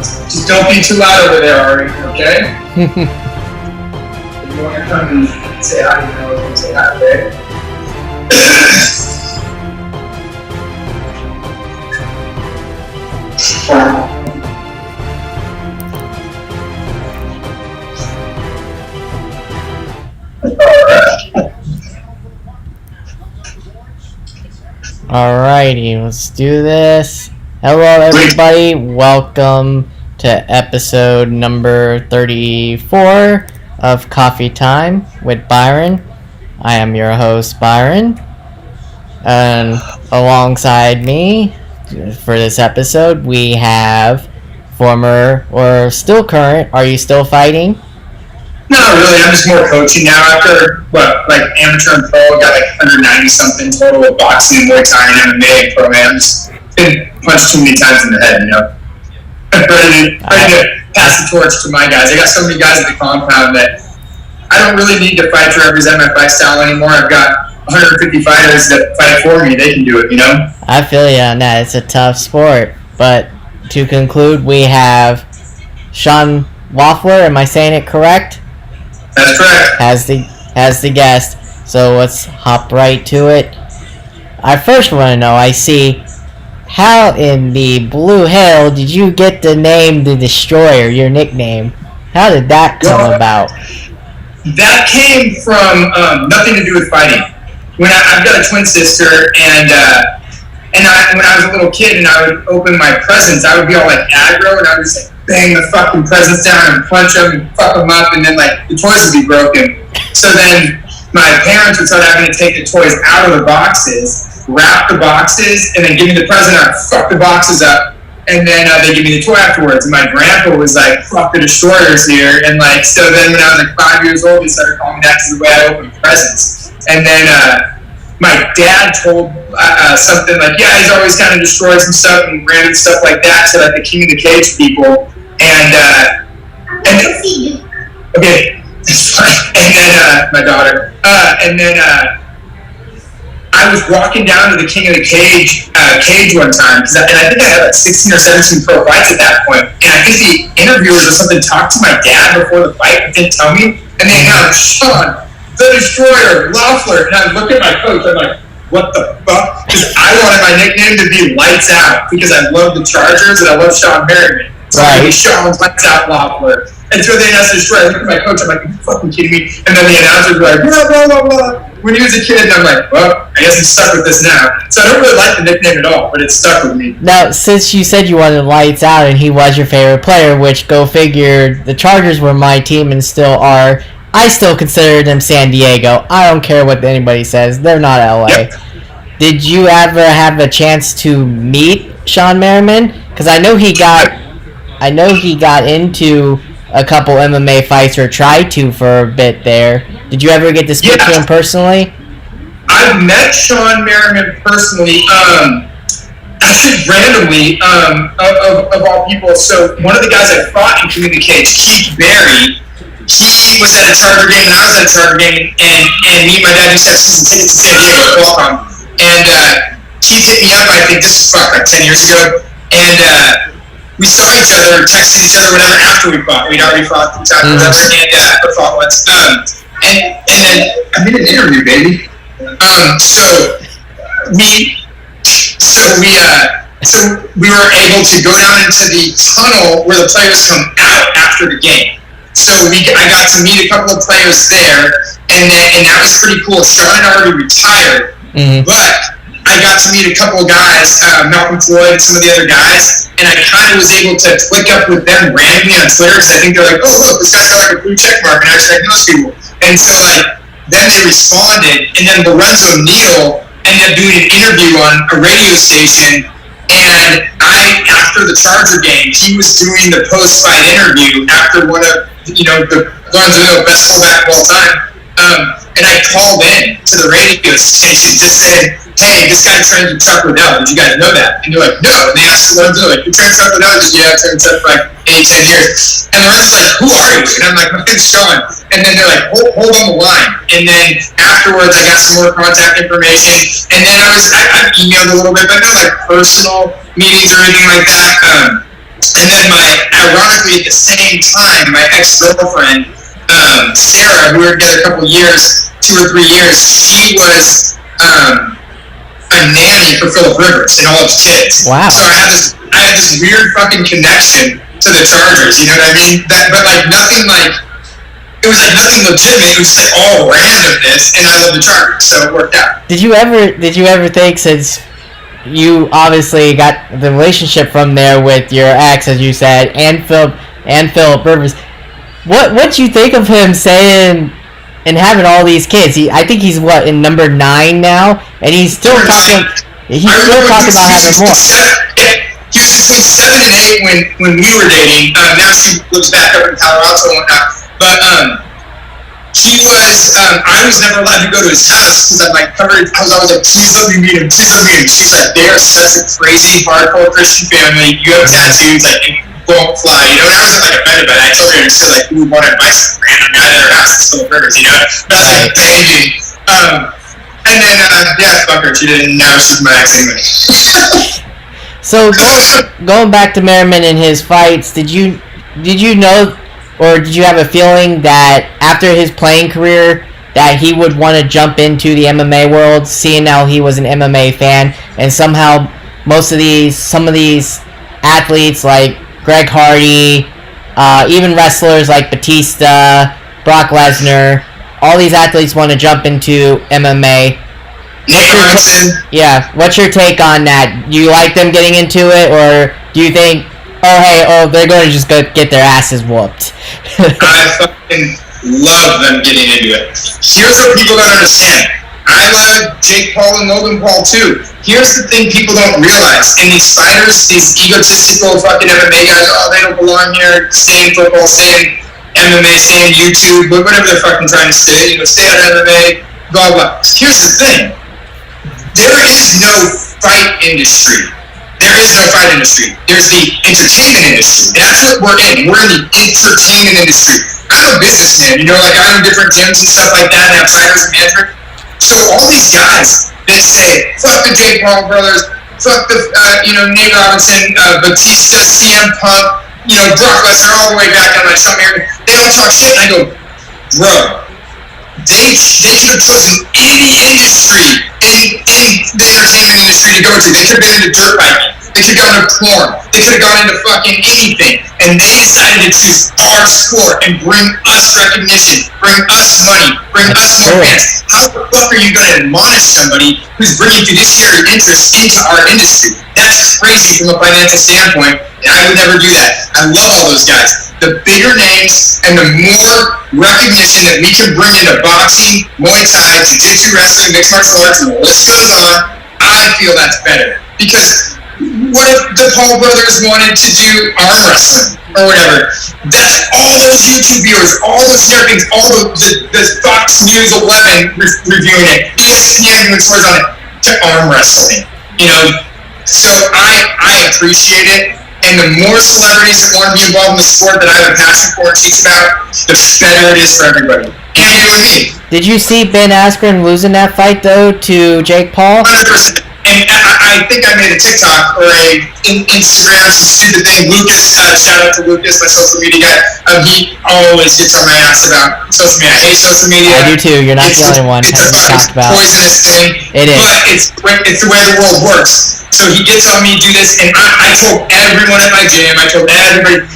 Just don't be too loud over there, Ari, okay? If you want to come and say hi, you know, say hi, okay? Alrighty, let's do this. Hello everybody, welcome to episode number 34 of Coffee Time with Byron. I am your host, Byron. And alongside me for this episode, we have former or still current, are you still fighting? Not really, I'm just more coaching now after, amateur and pro, got 190 something total of boxing and Muay Thai and MMA programs. Been punched too many times in the head, you know. ready to pass the torch to my guys. I got so many guys at the compound that I don't really need to fight to represent my fight style anymore. I've got 150 fighters that fight for me. They can do it, you know? I feel you on that. It's a tough sport. But to conclude, we have Sean Loeffler. Am I saying it correct? That's correct. As the guest. So let's hop right to it. I first want to know, I see, how in the blue hell did you get the name The Destroyer, your nickname? How did that come about? That came from nothing to do with fighting. When I've got a twin sister, and when I was a little kid and I would open my presents, I would be all like aggro, and I would just bang the fucking presents down and punch them and fuck them up, and then the toys would be broken. So then my parents would start having to take the toys out of the boxes, wrap the boxes, and then give me the present. I'd fuck the boxes up, and then they give me the toy afterwards. And my grandpa was like, "Fuck, the Destroyer's here," and so then when I was 5 years old, he started calling me that because of the way I opened presents. And then my dad told something like, "Yeah, he's always kind of destroyed some stuff and random stuff like that to the King of the Cage people." And okay, and then my daughter, I was walking down to the King of the Cage one time, and I think I had 16 or 17 pro fights at that point. And I think the interviewers or something talked to my dad before the fight, but didn't tell me. And they got Sean, the Destroyer, Loeffler, and I look at my coach. I'm like, what the fuck? Because I wanted my nickname to be Lights Out because I love the Chargers and I love Sean Merriman. So right. I Sean Lights Out Loeffler. And so they announced the Destroyer. I look at my coach. I'm like, are you fucking kidding me? And then the announcers were like, blah, blah, blah, blah. When he was a kid, and I'm like, well, I guess I'm stuck with this now. So I don't really like the nickname at all, but it's stuck with me. Now, since you said you wanted Lights Out and he was your favorite player, which, go figure, the Chargers were my team and still are, I still consider them San Diego. I don't care what anybody says. They're not LA. Yep. Did you ever have a chance to meet Sean Merriman? Because I know he got into a couple MMA fights, or tried to for a bit there. Did you ever get to speak to him personally? I've met Sean Merriman personally, actually randomly, of all people. So one of the guys I fought in King of the Cage, Keith Berry, he was at a Charger game and I was at a Charger game, and me and my dad just had season tickets to San Diego to Qualcomm. And Keith hit me up, I think this was like 10 years ago, and we saw each other, texted each other, whatever, after we fought. We'd already fought each other, whatever, and fought once. And then I did an interview, baby. So we were able to go down into the tunnel where the players come out after the game. So I got to meet a couple of players there, and that was pretty cool. Sean had already retired, but I got to meet a couple of guys, Malcolm Floyd and some of the other guys, and I kind of was able to click up with them randomly on Twitter, because I think they're like, oh, look, this guy's got a blue check mark, and I actually know people. And so, then they responded, and then Lorenzo Neal ended up doing an interview on a radio station, and after the Charger game, he was doing the post-fight interview after one of, the Lorenzo Neal best fullback of all time, and I called in to the radio station just saying, hey, this guy trained with Chuck Liddell. Did you guys know that? And they're like, no. And they asked Lorenzo, you trained Chuck Liddell? I said, yeah, I've trained Chuck for 8-10 years. And Lorenzo's like, who are you? And I'm like, my name's Sean. And then they're like, hold on the line. And then afterwards, I got some more contact information. And then I emailed a little bit, but no personal meetings or anything like that. And then my ironically, at the same time, my ex-girlfriend, Sarah, who we were together a couple years, 2 or 3 years, she was a nanny for Phillip Rivers and all his kids. Wow. So I had this weird fucking connection to the Chargers. You know what I mean? But like nothing like. It was like nothing legitimate. It was just like all randomness, and I love the Chargers, so it worked out. Did you ever think, since you obviously got the relationship from there with your ex, as you said, and Phillip Rivers, what you think of him saying and having all these kids? I think he's in number 9 now, and he's still talking. He's still talking about having more. He was between 7 and 8 when we were dating. Now she lives back up in Colorado and whatnot. But he was. I was never allowed to go to his house because I'm like covered. I was always like, please let me meet him. Please let me meet him. She's like, they are such a crazy, hardcore Christian family. You have tattoos, like it won't fly. You know, and I was like offended by that. I told her and she was like, we want to invite some random guy to their house. It's Phillip Rivers, you know. But I was like, baby. And then fuck her. She didn't. Now she's my ex anyway. So going back to Merriman and his fights, did you know, or did you have a feeling that after his playing career that he would want to jump into the MMA world, seeing how he was an MMA fan, and somehow some of these athletes like Greg Hardy, even wrestlers like Batista, Brock Lesnar, all these athletes want to jump into MMA? What's your take on that? Do you like them getting into it, or do you think, they're going to just get their asses whooped? I fucking love them getting into it. Here's what people don't understand. I love Jake Paul and Logan Paul too. Here's the thing people don't realize. And these fighters, these egotistical fucking MMA guys, they don't belong here, stay in football, stay in MMA, stay in YouTube, whatever they're fucking trying to stay out of MMA, blah, blah. Here's the thing. There is no fight industry. There's the entertainment industry. And that's what we're in. We're in the entertainment industry. I'm a businessman, like I own different gyms and stuff like that, and have fighters and management. So all these guys that say, fuck the Jake Paul brothers, fuck the, Nate Robinson, Batista, CM Punk, Brock Lesnar, all the way back on my show here, they all talk shit, and I go, bro, they could have chosen any industry in the entertainment industry to go to. They could have been into dirt biking. They could have gone into porn. They could have gone into fucking anything. And they decided to choose our sport and bring us recognition, bring us money, bring us more fans. How the fuck are you going to admonish somebody who's bringing fiduciary interest into our industry? That's crazy from a financial standpoint, and I would never do that. I love all those guys. The bigger names and the more recognition that we can bring into boxing, Muay Thai, Jiu-Jitsu, wrestling, mixed martial arts, and the list goes on, I feel that's better. Because what if the Paul brothers wanted to do arm wrestling or whatever? That's all those YouTube viewers, all those things, all the Fox News 11 reviewing it, ESPN doing scores on it, to arm wrestling. So I appreciate it. And the more celebrities that want to be involved in the sport that I have a passion for and teach about, the better it is for everybody. And you and me. Did you see Ben Askren losing that fight, though, to Jake Paul? 100%. And I think I made a TikTok or Instagram, some stupid thing. Lucas, shout out to Lucas, my social media guy. He always gets on my ass about social media. I hate social media. I do too. You're not the only one. It's a poisonous thing. It is. But it's the way the world works. So he gets on me to do this, and I told everyone at my gym, I told everybody,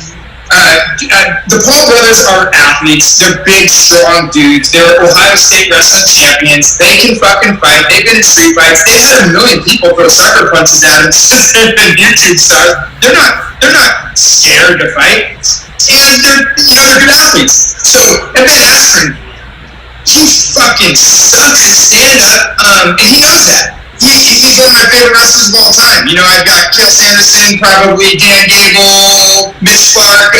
the Paul brothers are athletes. They're big, strong dudes. They're Ohio State wrestling champions. They can fucking fight. They've been in street fights. They've had 1 million people throw sucker punches at them since they've been YouTube stars. They're not scared to fight, and they're good athletes. So, and Ben Askren, he fucking sucks at stand-up, and he knows that. He's one of my favorite wrestlers of all time. I've got Cael Sanderson, probably Dan Gable, Mitch Clark,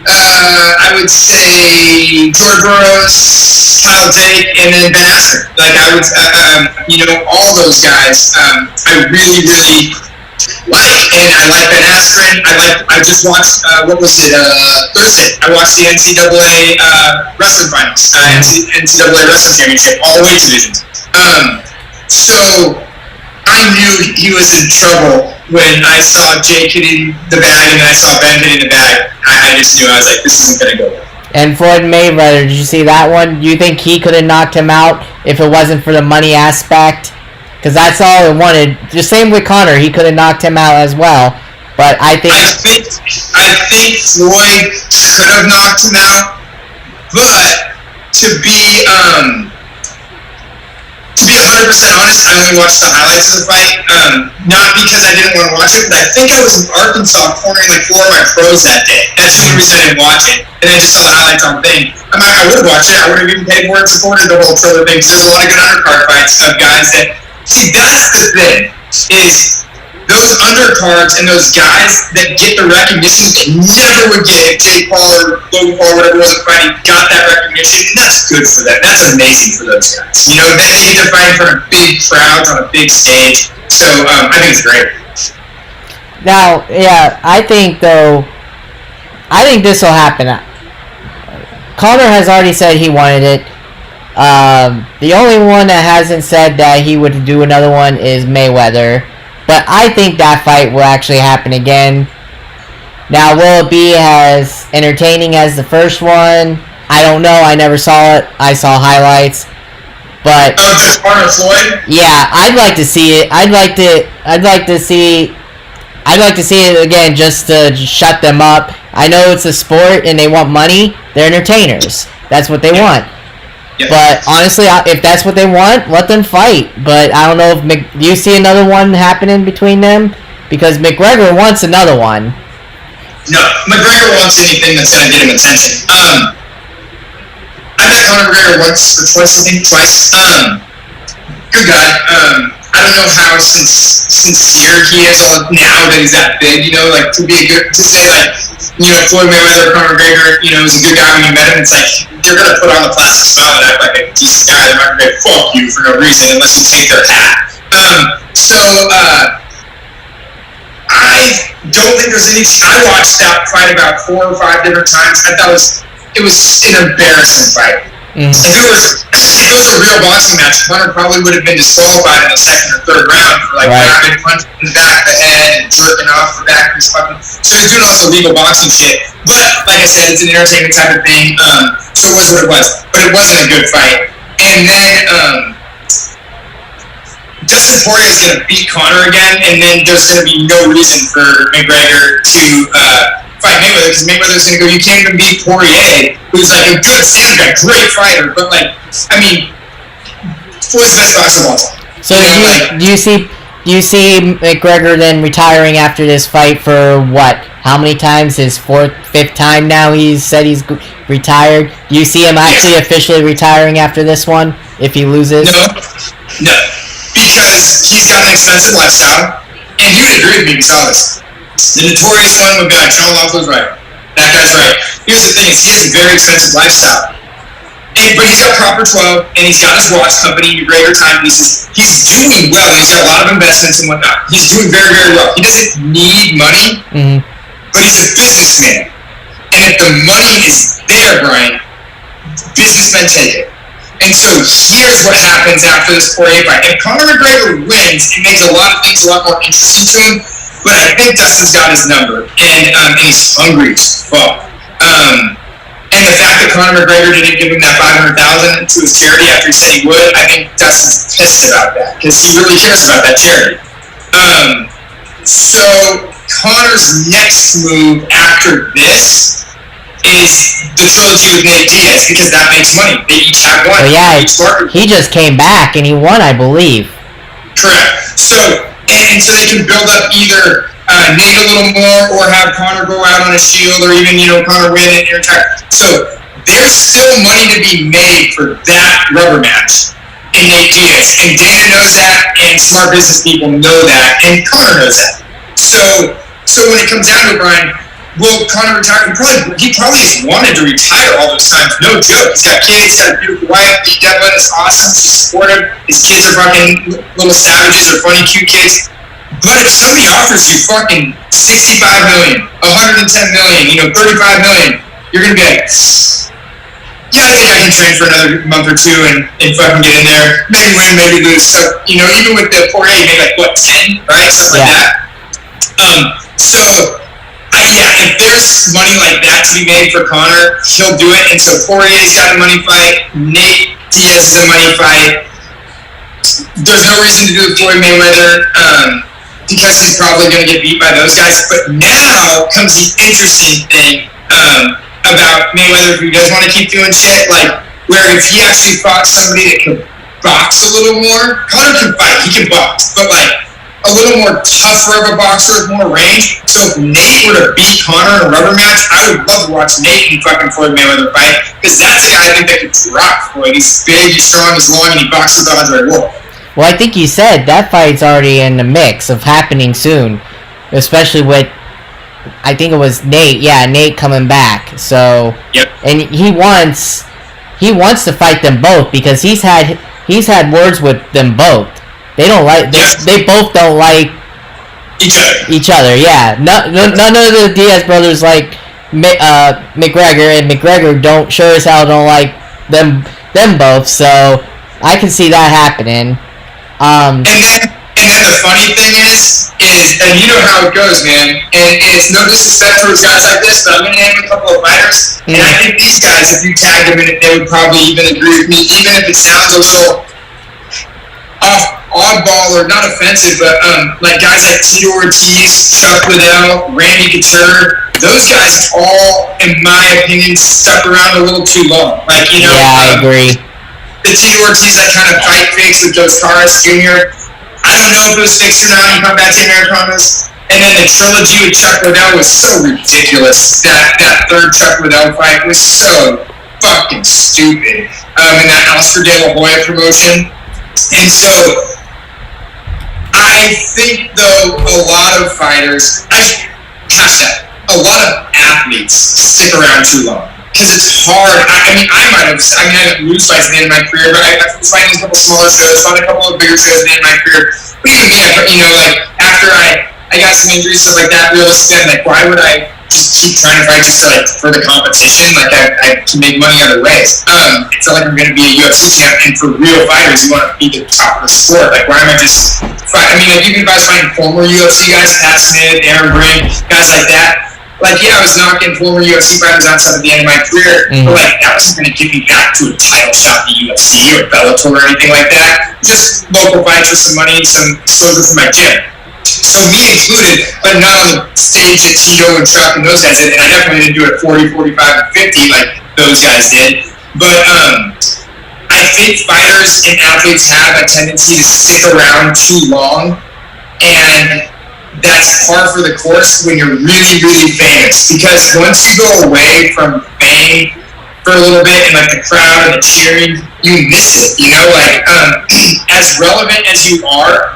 I would say George Burroughs, Kyle Jake, and then Ben Askren. All those guys, I really, really like. And I like Ben Askren. I just watched, Thursday. I watched the NCAA wrestling finals, NCAA wrestling championship, all weight divisions. So I knew he was in trouble when I saw Jake hitting the bag and then I saw Ben hitting the bag, I just knew, I was like, this isn't going to go well. And Floyd Mayweather, did you see that one? Do you think he could have knocked him out if it wasn't for the money aspect? Because that's all it wanted. The same with Conor, he could have knocked him out as well. But I think Floyd could have knocked him out, but to be 100% honest, I only watched the highlights of the fight. Not because I didn't want to watch it, but I think I was in Arkansas cornering like 4 of my pros that day. That's the only reason I didn't watch it. And I just saw the highlights on the thing. I would watch it. I would have even paid more and supported the whole Triller thing because there's a lot of good undercard fights of guys that. See, that's the thing, is those undercards and those guys that get the recognition they never would get if Jake Paul or Logan Paul or whatever wasn't fighting got that recognition, and that's good for them. That's amazing for those guys. You know, they get to fight in front of big crowds on a big stage, so I think it's great. Now, yeah, I think this will happen. Conor has already said he wanted it. The only one that hasn't said that he would do another one is Mayweather. But I think that fight will actually happen again. Now, will it be as entertaining as the first one? I don't know. I never saw it. I saw highlights. But just Conor Floyd? Yeah, I'd like to see it. I'd like to see it again just to shut them up. I know it's a sport and they want money. They're entertainers. That's what they want. Yep. But honestly, if that's what they want, let them fight. But I don't know if do you see another one happening between them? Because McGregor wants another one. No, McGregor wants anything that's going to get him attention. I met Conor McGregor once or twice, I think twice. Good guy. I don't know how sincere he is now that he's that big. You know, like to say like, you know, Floyd Mayweather or Conor McGregor, you know, is a good guy when you met him. It's like they're gonna put on the plastic smile and act like a decent guy. They're not gonna fuck you for no reason unless you take their hat. I don't think there's any. I watched that fight about 4 or 5 different times. I thought it was an embarrassing fight. Mm-hmm. If it was a real boxing match, Conor probably would have been disqualified in the 2nd or 3rd round for like grabbing, punching in the back of the head and jerking off the back of his fucking. So he's doing all this illegal boxing shit. But like I said, it's an entertainment type of thing. So it was what it was, but it wasn't a good fight. And then Dustin Poirier is going to beat Conor again, and then there's going to be no reason for McGregor to fight Mayweather because Mayweather's going to go, you can't even beat Poirier, who's like a good stand-up, a great fighter, but like, I mean, Floyd's the best boxer of all time. So do you see McGregor then retiring after this fight for what? How many times? His 4th, 5th time now he's said he's retired. Do you see him actually officially retiring after this one if he loses? No. Because he's got an expensive lifestyle, and you would agree with me if you saw this. The notorious one would be like, John Loeffler's right. That guy's right. Here's the thing, is he has a very expensive lifestyle. But he's got Proper 12, and he's got his watch company, McGregor Timepieces. He's doing well. He's got a lot of investments and whatnot. He's doing very, very well. He doesn't need money, but he's a businessman. And if the money is there, Brian, businessmen take it. And so here's what happens after this Poirier fight. If Conor McGregor wins, it makes a lot of things a lot more interesting to him. But I think Dustin's got his number, and he's hungry as fuck. And the fact that Conor McGregor didn't give him that $500,000 to his charity after he said he would, I think Dustin's pissed about that because he really cares about that charity. So Conor's next move after this is the trilogy with Nate Diaz because that makes money. They each have one. Oh, yeah, he just came back and he won, I believe. Correct. So they can build up either Nate a little more or have Conor go out on a shield or even, you know, Conor win it and retire. So there's still money to be made for that rubber match in Nate Diaz. And Dana knows that and smart business people know that and Conor knows that. So when it comes down to it, Brian, will Conor retire? He probably has wanted to retire all those times. No joke. He's got kids, he's got a beautiful wife. Devlin is awesome. She's supportive. His kids are fucking little savages or funny, cute kids. But if somebody offers you fucking $65 million, $110 million, you know, $35 million, you're gonna be like, yeah, I think I can train for another month or two and fucking get in there. Maybe win, maybe lose. So, you know, even with the Poirier, you made like, what, 10, right? Something like that. So yeah, if there's money like that to be made for Conor, he'll do it. And so Poirier's got a money fight. Nate Diaz is a money fight. There's no reason to do it with Floyd Mayweather because he's probably going to get beat by those guys. But now comes the interesting thing about Mayweather. If he does want to keep doing shit, like where if he actually fought somebody that could box a little more, Conor can fight, he can box, but like a little more tougher of a boxer with more range. So if Nate were to beat Conor in a rubber match, I would love to watch Nate and fucking Floyd Mayweather fight because that's a guy I think that could drop Floyd. He's big, he's strong, he's long, and he boxes with Andre Wolf. Well, I think you said that fight's already in the mix of happening soon, especially with, I think it was Nate. Yeah, Nate coming back. So, yep. And he wants to fight them both because he's had words with them both. They don't like. They both don't like each other. Yeah. None of the Diaz brothers like McGregor, and McGregor sure as hell don't like them both. So I can see that happening. And then the funny thing is, and you know how it goes, man. And it's no disrespect towards guys like this, but I'm gonna name a couple of fighters, and I think these guys, if you tagged them in it, they would probably even agree with me, even if it sounds a little oddball or not offensive, but like guys like Tito Ortiz, Chuck Liddell, Randy Couture, those guys all, in my opinion, stuck around a little too long. Like, you know, yeah, I agree. The Tito Ortiz, that kind of fight fix with Dos Caras Jr., I don't know if it was fixed or not in Combat Team Americanas. And then the trilogy with Chuck Liddell was so ridiculous. That third Chuck Liddell fight was so fucking stupid. And that Oscar De La Hoya promotion. And so, I think, though, a lot of fighters, a lot of athletes stick around too long. Because it's hard. I didn't lose fights at the end of my career, but I was fighting a couple smaller shows, fought a couple of bigger shows at the end of my career. But even me, like, after I got some injuries, stuff like that, realistically, I'm like, why would I just keep trying to fight just to, like, for the competition? Like, I can make money other ways. It's not like I'm going to be a UFC champ, and for real fighters, you want to be the top of the sport. Like, why am I just fighting? I mean, like, even if I was fighting former UFC guys, Pat Smith, Aaron Brink, guys like that, like, yeah, I was knocking former UFC fighters out stuff at the end of my career, but, like, that wasn't going to get me back to a title shot in the UFC or Bellator or anything like that. Just local fights with some money and some exposure from my gym. So me included, but not on the stage that Tito and Chuck and those guys did, and I definitely didn't do it at 40, 45, and 50 like those guys did. But I think fighters and athletes have a tendency to stick around too long, and that's par for the course when you're really, really famous. Because once you go away from fame for a little bit and like the crowd and the cheering, you miss it. You know, like as relevant as you are,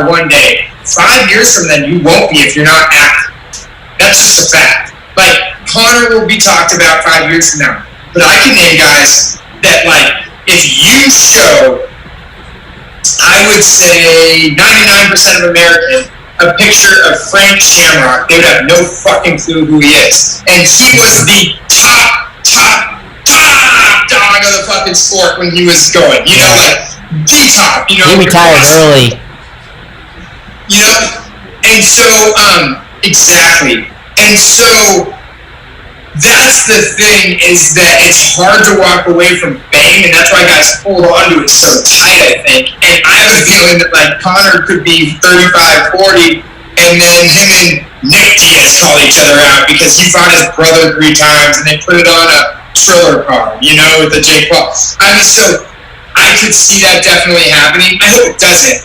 one day, 5 years from then you won't be if you're not active. That's just a fact. Like Conor will be talked about 5 years from now, but I can name guys that, like, if you show, I would say 99% of Americans a picture of Frank Shamrock, they would have no fucking clue who he is. And he was the top dog of the fucking sport when he was going. You know, like, the top. You know, he retired early. You know? And so, exactly. And so, that's the thing, is that it's hard to walk away from fame, and that's why guys hold on to it so tight, I think. And I have a feeling that, like, Conor could be 35, 40, and then him and Nick Diaz call each other out because he fought his brother 3 times, and they put it on a Triller car, you know, with the Jake Paul. I mean, so I could see that definitely happening. I hope it doesn't,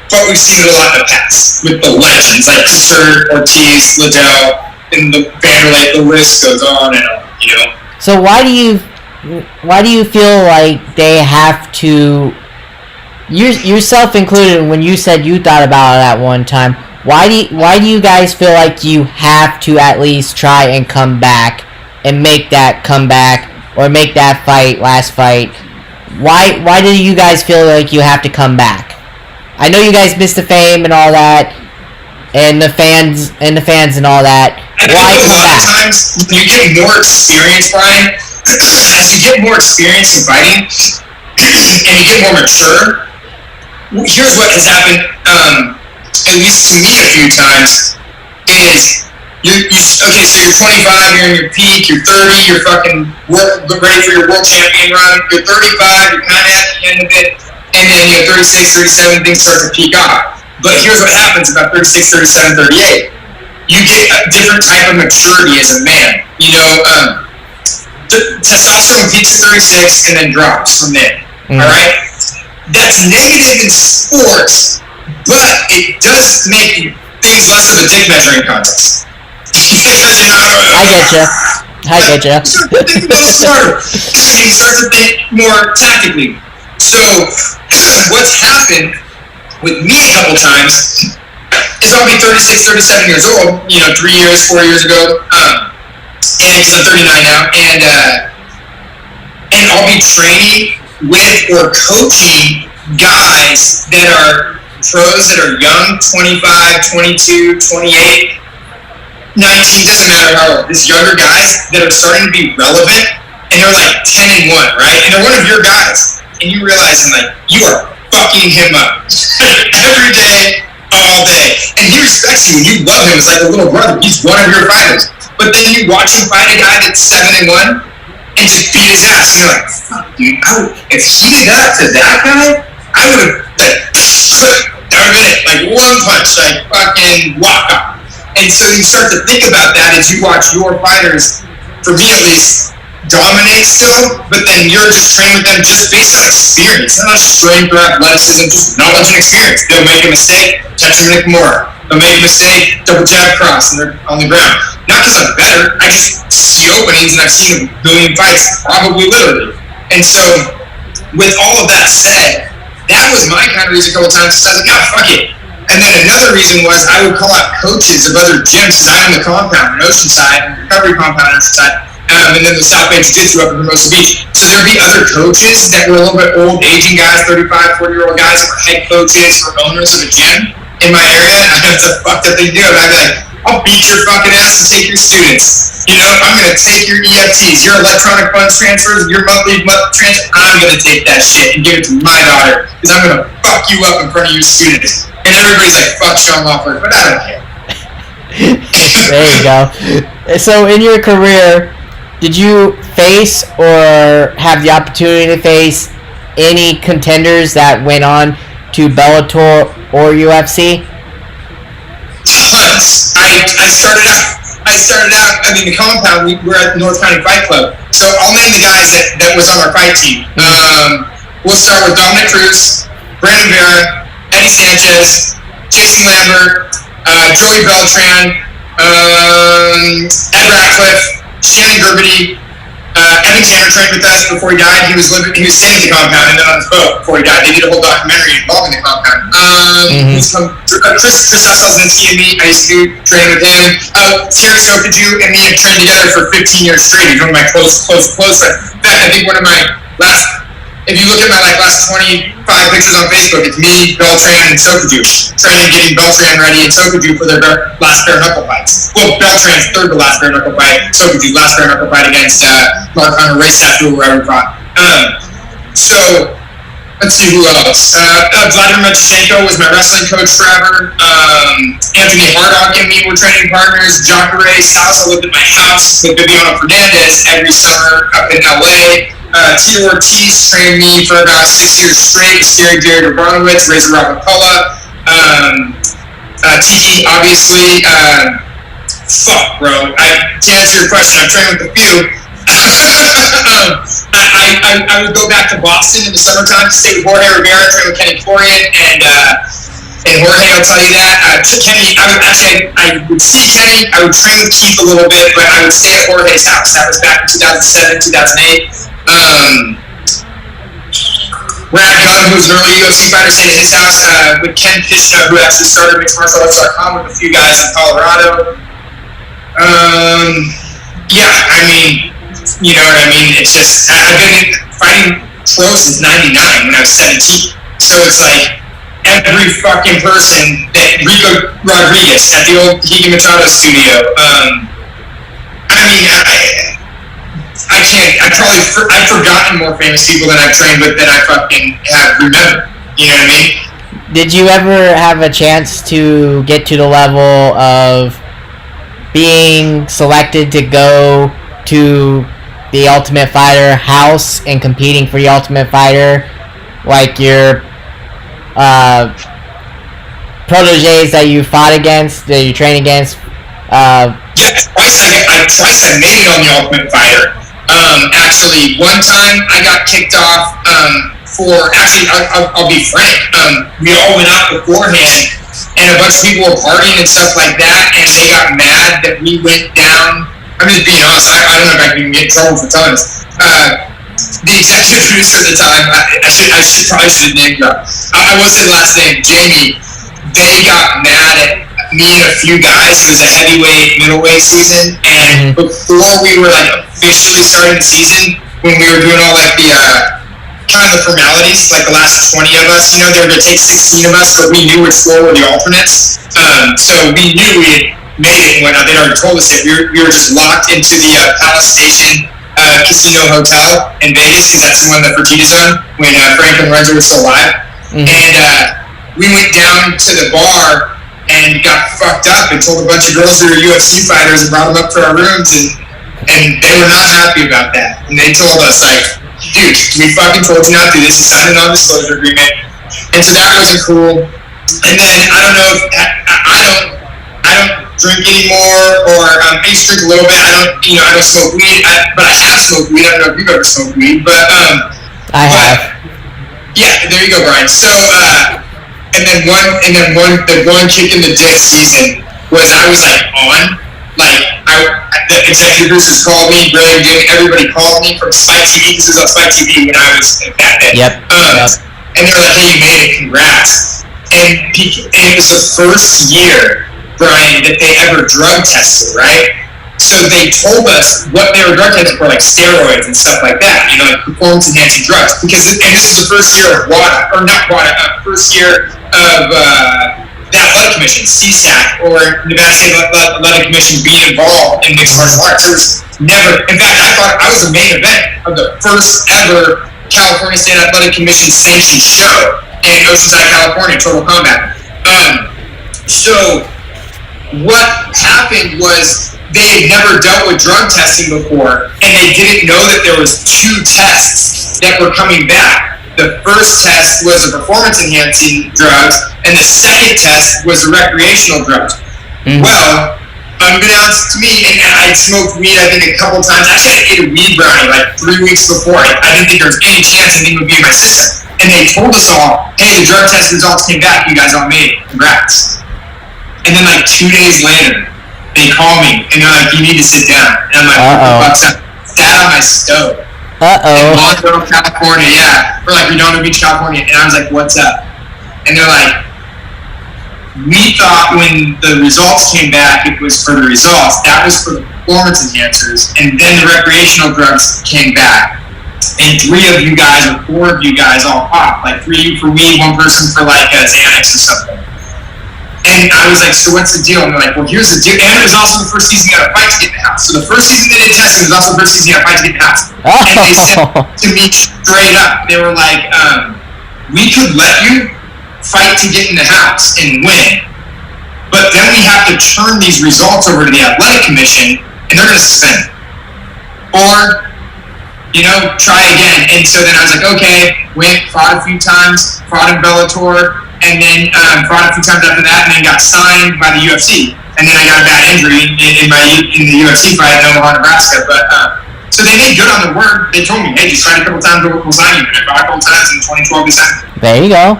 but we've seen it a lot in the past with the legends, like Couture, Ortiz, Liddell, and the Vanderlei, the list goes on and on, you know. So why do you feel like they have to, yourself included, when you said you thought about it at one time, why do you guys feel like you have to at least try and come back and make that comeback or make that last fight? Why do you guys feel like you have to come back? I know you guys missed the fame and all that, and the fans and all that. Why come back? A lot of times, when you get more experience, Brian, as you get more experience in fighting, and you get more mature, here's what has happened. at least to me a few times, is okay, so you're 25, you're in your peak, you're 30, you're fucking ready for your world champion run, you're 35, you're kind of at the end of it, and then 36, 37, things start to peak off. But here's what happens about 36, 37, 38. You get a different type of maturity as a man. Testosterone peaks at 36 and then drops from there. All right? That's negative in sports, but it does make things less of a dick measuring contest. Because I get you. You start to think a little smarter. You start to think more tactically. So, what's happened with me a couple times is I'll be 36, 37 years old, 3 years, 4 years ago, and because I'm 39 now, and I'll be training with or coaching guys that are pros that are young, 25, 22, 28, 19, doesn't matter how old. These younger guys that are starting to be relevant, and they're like 10 and 1, right? And they're one of your guys, and you realize, you are fucking him up every day, all day. And he respects you, and you love him as like a little brother. He's one of your fighters. But then you watch him fight a guy that's 7 and 1 and just beat his ass. And you're like, fuck, dude, if he did that to that guy, I would have, like one punch, like fucking walk off. And so you start to think about that as you watch your fighters, for me at least, dominate still, but then you're just training with them just based on experience, not strength or athleticism, just knowledge and experience. They'll make a mistake, catch them in the Kimura. They'll make a mistake, double jab cross, and they're on the ground. Not because I'm better, I just see openings, and I've seen a billion fights, probably literally. And so, with all of that said, that was my kind of reason a couple times, because I was like, fuck it. And then another reason was I would call out coaches of other gyms, because I own the compound in Oceanside, recovery compound in Oceanside, and then the South Bay Jiu-Jitsu up in Hermosa Beach. So there'd be other coaches that were a little bit old, aging guys, 35, 40-year-old guys that were head coaches or owners of a gym in my area. And I was like, fuck that they do. And I'd be like, I'll beat your fucking ass and take your students. I'm going to take your EFTs, your electronic funds transfers, your monthly transfer. I'm going to take that shit and give it to my daughter, because I'm going to fuck you up in front of your students. And everybody's like, fuck Sean Loeffler, but I don't care. There you go. So in your career, did you face or have the opportunity to face any contenders that went on to Bellator or UFC? Tons. I started out, the compound, we were at the North County Fight Club. So I'll name the guys that was on our fight team. We'll start with Dominic Cruz, Brandon Vera, Eddie Sanchez, Jason Lambert, Joey Beltran, Ed Ratcliffe, Shannon Gerbity, Evan Tanner trained with us before he died. He was staying at the compound and then on his boat before he died. They did a whole documentary involving the compound. Chris Oselzinski and me, I used to do training with him. Terry Sokaju and me have trained together for 15 years straight. He's one of my close friends. In fact, I think one of my if you look at my last 25 pictures on Facebook, it's me, Beltran, and Sokaju training, getting Beltran ready, and Sokaju for their last bare knuckle fights. Well, Beltran's third to last bare knuckle fight, Sokaju last bare knuckle fight against Mark Hunter, Ray Safu, whoever fought. So, let's see who else. Vladimir Machchenko was my wrestling coach forever. Anthony Hardog and me were training partners. Jacare Salsa lived at my house with Viviano Fernandez every summer up in LA. Tito Ortiz trained me for about 6 years straight with Scary Jared Urbanowitz, Razor Rapapella, Tiki, obviously. Fuck, bro. To answer your question, I've trained with a few. I would go back to Boston in the summertime to stay with Jorge Rivera, train with Kenny Florian, and Jorge, I'll tell you that. Kenny, I would see Kenny, I would train with Keith a little bit, but I would stay at Jorge's house. That was back in 2007, 2008. Brad Gunn, who's an early UFC fighter, stayed at his house with Ken Kishna, who actually started MixedMartialArts.com with a few guys in Colorado. Yeah, you know what I mean? It's just, I've been fighting pro since 99 when I was 17. So it's like, every fucking person that Rico Rodriguez at the old Higa Machado studio, I've forgotten more famous people that I've trained with than I fucking have remembered. You know what I mean? Did you ever have a chance to get to the level of being selected to go to the Ultimate Fighter house and competing for the Ultimate Fighter, like your proteges that you fought against, that you train against? Twice I made it on the Ultimate Fighter. Actually, one time I got kicked off I'll be frank. We all went out beforehand, and a bunch of people were partying and stuff like that, and they got mad that we went down. I'm just being honest. I don't know if I can get in trouble for telling this. The executive producer at the time, I should name drop. I won't say the last name, Jamie. They got mad at me and a few guys. It was a heavyweight, middleweight season, and before we were like officially starting the season, when we were doing all like the kind of the formalities, like the last 20 of us, they were going to take 16 of us, but we knew which floor were the alternates. So we knew we had made it and whatnot. They'd already told us it. We were just locked into the Palace Station Casino Hotel in Vegas, because that's the one that Fertitta's on, when Frank and Lorenzo were still alive. And we went down to the bar and got fucked up and told a bunch of girls who were UFC fighters and brought them up to our rooms, and they were not happy about that. And they told us, like, dude, we fucking told you not to do this. You signed a non-disclosure agreement. And so that wasn't cool. And then I don't know if I don't drink anymore, or I used to drink a little bit. I don't smoke weed, but I have smoked weed. I don't know if you've ever smoked weed, but I have. Yeah, there you go, Brian. So the one kick in the dick season was I was like on. The executive producers called me, Greg, everybody called me from Spike TV. This was on Spike TV when I was back then. Yep. And they're like, hey, you made it, congrats. And it was the first year, Brian, that they ever drug tested, right? So they told us what they were drug testing for, like steroids and stuff like that, like performance-enhancing drugs. And this was the first year of first year of the Athletic Commission, CSAC, or Nevada State Athletic Commission being involved in mixed martial arts. There was never, in fact, I thought I was the main event of the first ever California State Athletic Commission sanctioned show in Oceanside, California, Total Combat. So what happened was they had never dealt with drug testing before, and they didn't know that there was 2 tests that were coming back. The first test was a performance-enhancing drugs, and the second test was the recreational drugs. Well, unbeknownst to me, and I smoked weed, I think, a couple times. Actually, I ate a weed brownie like 3 weeks before. I didn't think there was any chance anything would be in my system. And they told us all, hey, the drug test results came back. You guys all made it. Congrats. And then like 2 days later, they call me, and they're like, you need to sit down. And I'm like, what the fuck's up? Sat on my stove. In Monroe, California, yeah. We're like Redondo Beach, California. And I was like, what's up? And they're like, we thought when the results came back, it was for the results. That was for the performance enhancers. And then the recreational drugs came back. And 3 of you guys, or 4 of you guys all popped. Like 3 of you for weed, 1 person for like Xanax or something. And I was like, so what's the deal? And they're like, well, here's the deal. And it was also the first season you got to fight to get in the house. So the first season they did testing was also the first season you got to fight to get in the house. And they said to me straight up, they were like, we could let you fight to get in the house and win, but then we have to turn these results over to the Athletic Commission, and they're going to suspend. Or, try again. And so then I was like, okay, went, fought a few times, fought in Bellator, and then fought a few times after that, and then got signed by the UFC. And then I got a bad injury in the UFC fight in Omaha, Nebraska. But so they made good on their word. They told me, hey, just sign a couple times, we'll sign you. And I fought a couple times in 2012 December. There you go.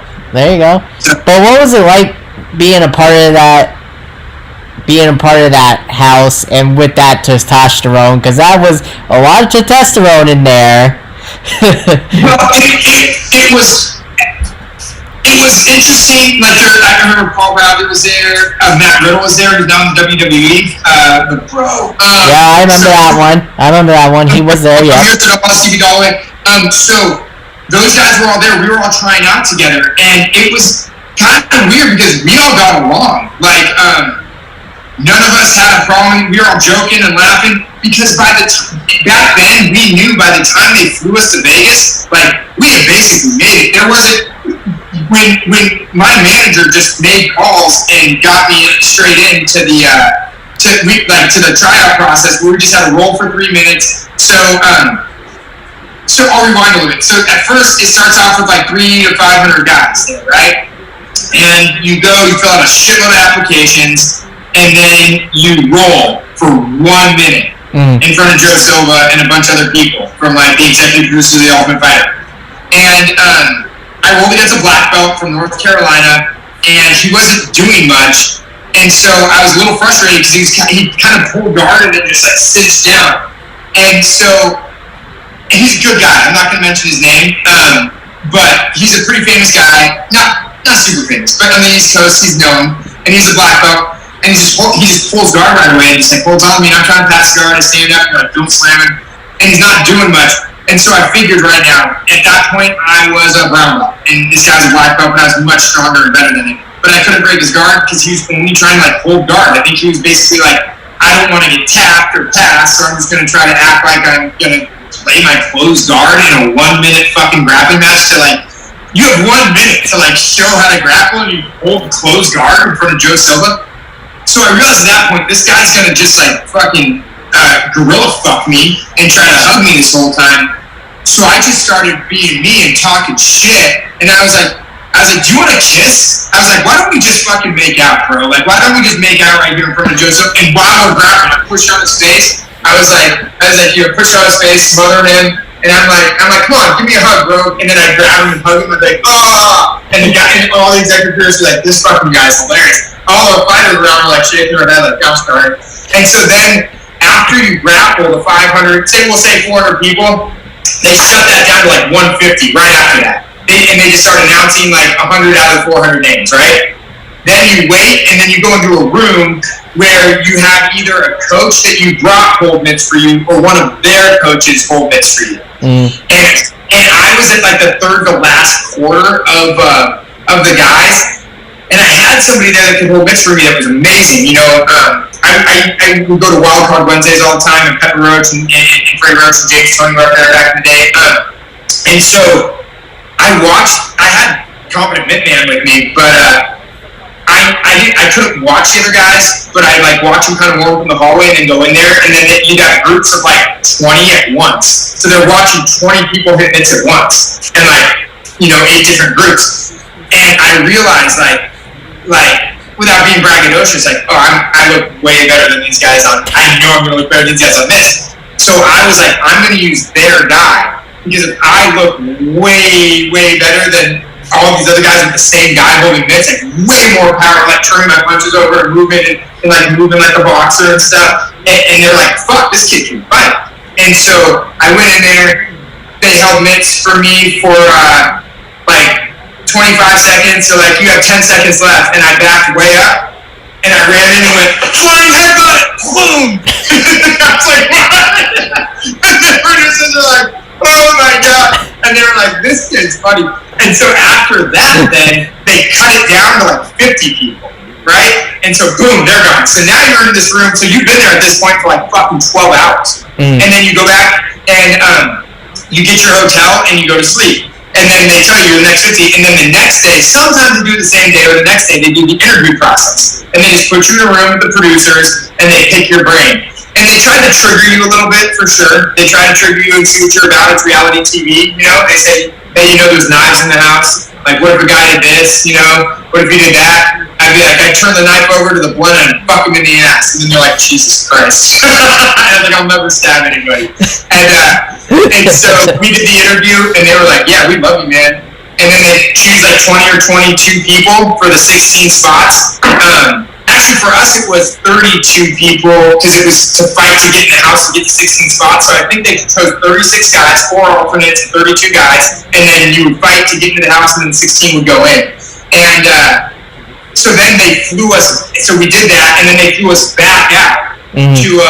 So, but what was it like being a part of that house and with that testosterone? Because that was a lot of testosterone in there. Well, it was interesting. Like I remember Paul Bradley was there, Matt Riddle was there, who's now in the WWE. The bro. Yeah, I remember that one. He was there. Yeah. So those guys were all there. We were all trying out together, and it was kind of weird because we all got along. Like none of us had a problem. We were all joking and laughing because back then we knew by the time they flew us to Vegas, like we had basically made it. There wasn't. when my manager just made calls and got me straight into the to the tryout process, where we just had to roll for 3 minutes. So I'll rewind a little bit. So at first it starts off with like 300 to 500 guys there, right? And you go, you fill out a shitload of applications, and then you roll for 1 minute in front of Joe Silva and a bunch of other people from like the executive producer of The Ultimate Fighter. And I rolled against a black belt from North Carolina, and he wasn't doing much. And so I was a little frustrated because he kind of pulled guard and just like cinched down. And so he's a good guy. I'm not going to mention his name, but he's a pretty famous guy. Not super famous, but on the East Coast, he's known. And he's a black belt. And he just pulls guard right away and just like holds on to me. And I'm trying to pass guard. I stand up and like don't slam him. And he's not doing much. And so I figured right now, at that point, I was a brown belt. And this guy's a black belt, but I was much stronger and better than him. But I couldn't break his guard because he was only trying to like hold guard. I think he was basically like, I don't want to get tapped or passed, so I'm just going to try to act like I'm going to play my closed guard in a 1 minute fucking grappling match to like, you have 1 minute to like show how to grapple and you hold closed guard in front of Joe Silva. So I realized at that point, this guy's going to just like fucking gorilla fuck me and try to hug me this whole time. So I just started being me and talking shit. And I was like, do you want to kiss? I was like, why don't we just fucking make out, bro? Like, why don't we just make out right here in front of Joseph? And while we're grappling, I pushed on his face. I was like, you know, push on his face, smothering him. And I'm like, come on, give me a hug, bro. And then I grab him and hug him. I'm like, oh. And the guy, and all the executives were like, this fucking guy's hilarious. All the fighters around were like shaking their head like, I'm sorry. And so then after you grapple the 500, we'll say 400 people, they shut that down to like 150 right after that. And they just start announcing like 100 out of 400 names, right? Then you wait, and then you go into a room where you have either a coach that you brought hold mitts for you, or one of their coaches hold mitts for you. And I was at like the third to last quarter of the guys, and I had somebody there that could hold mitts for me that was amazing. You know, I would go to Wild Card Wednesdays all the time, and Pepper Roach and Freddie Roach and James Tony were up there back in the day. And so I had Competent Mittman with me, but I couldn't watch the other guys, but I like watch them kind of warm up in the hallway and then go in there, and then you got groups of like 20 at once. So they're watching 20 people hit mitts at once, and like, you know, 8 different groups. And I realized like without being braggadocious, like, oh, I look way better than these guys on. I know I'm gonna look better than these guys on this. So I was like, I'm gonna use their guy, because if I look way better than all of these other guys with the same guy holding mitts, like way more power, like turning my punches over and moving and like moving like a boxer and stuff. And they're like, fuck, this kid can fight. And so I went in there, they held mitts for me for like 25 seconds, so like you have 10 seconds left, and I backed way up, and I ran in and went, flying headbutt, boom! I was like, what? And the producers are like, oh my god, and they were like, this kid's funny. And so after that, then, they cut it down to like 50 people, right? And so boom, they're gone. So now you're in this room, so you've been there at this point for like fucking 12 hours. And then you go back, and you get your hotel, and you go to sleep. And then they tell you the next 50, and then the next day, sometimes they do it the same day, or the next day they do the interview process. And they just put you in a room with the producers, and they pick your brain. And they try to trigger you a little bit, for sure. They try to trigger you and see what you're about. It's reality TV, you know? They say, hey, you know, there's knives in the house. Like, what if a guy did this, you know? What if he did that? I'd be like, I'd turn the knife over to the blunt and fuck him in the ass. And then they're like, Jesus Christ. I'm like, I'll never stab anybody. And so we did the interview, and they were like, yeah, we love you, man. And then they choose like 20 or 22 people for the 16 spots. Actually, for us, it was 32 people, because it was to fight to get in the house to get the 16 spots. So I think they chose 36 guys, 4 alternates, and 32 guys. And then you would fight to get into the house, and then 16 would go in. And so then they flew us, so we did that, and then they flew us back out to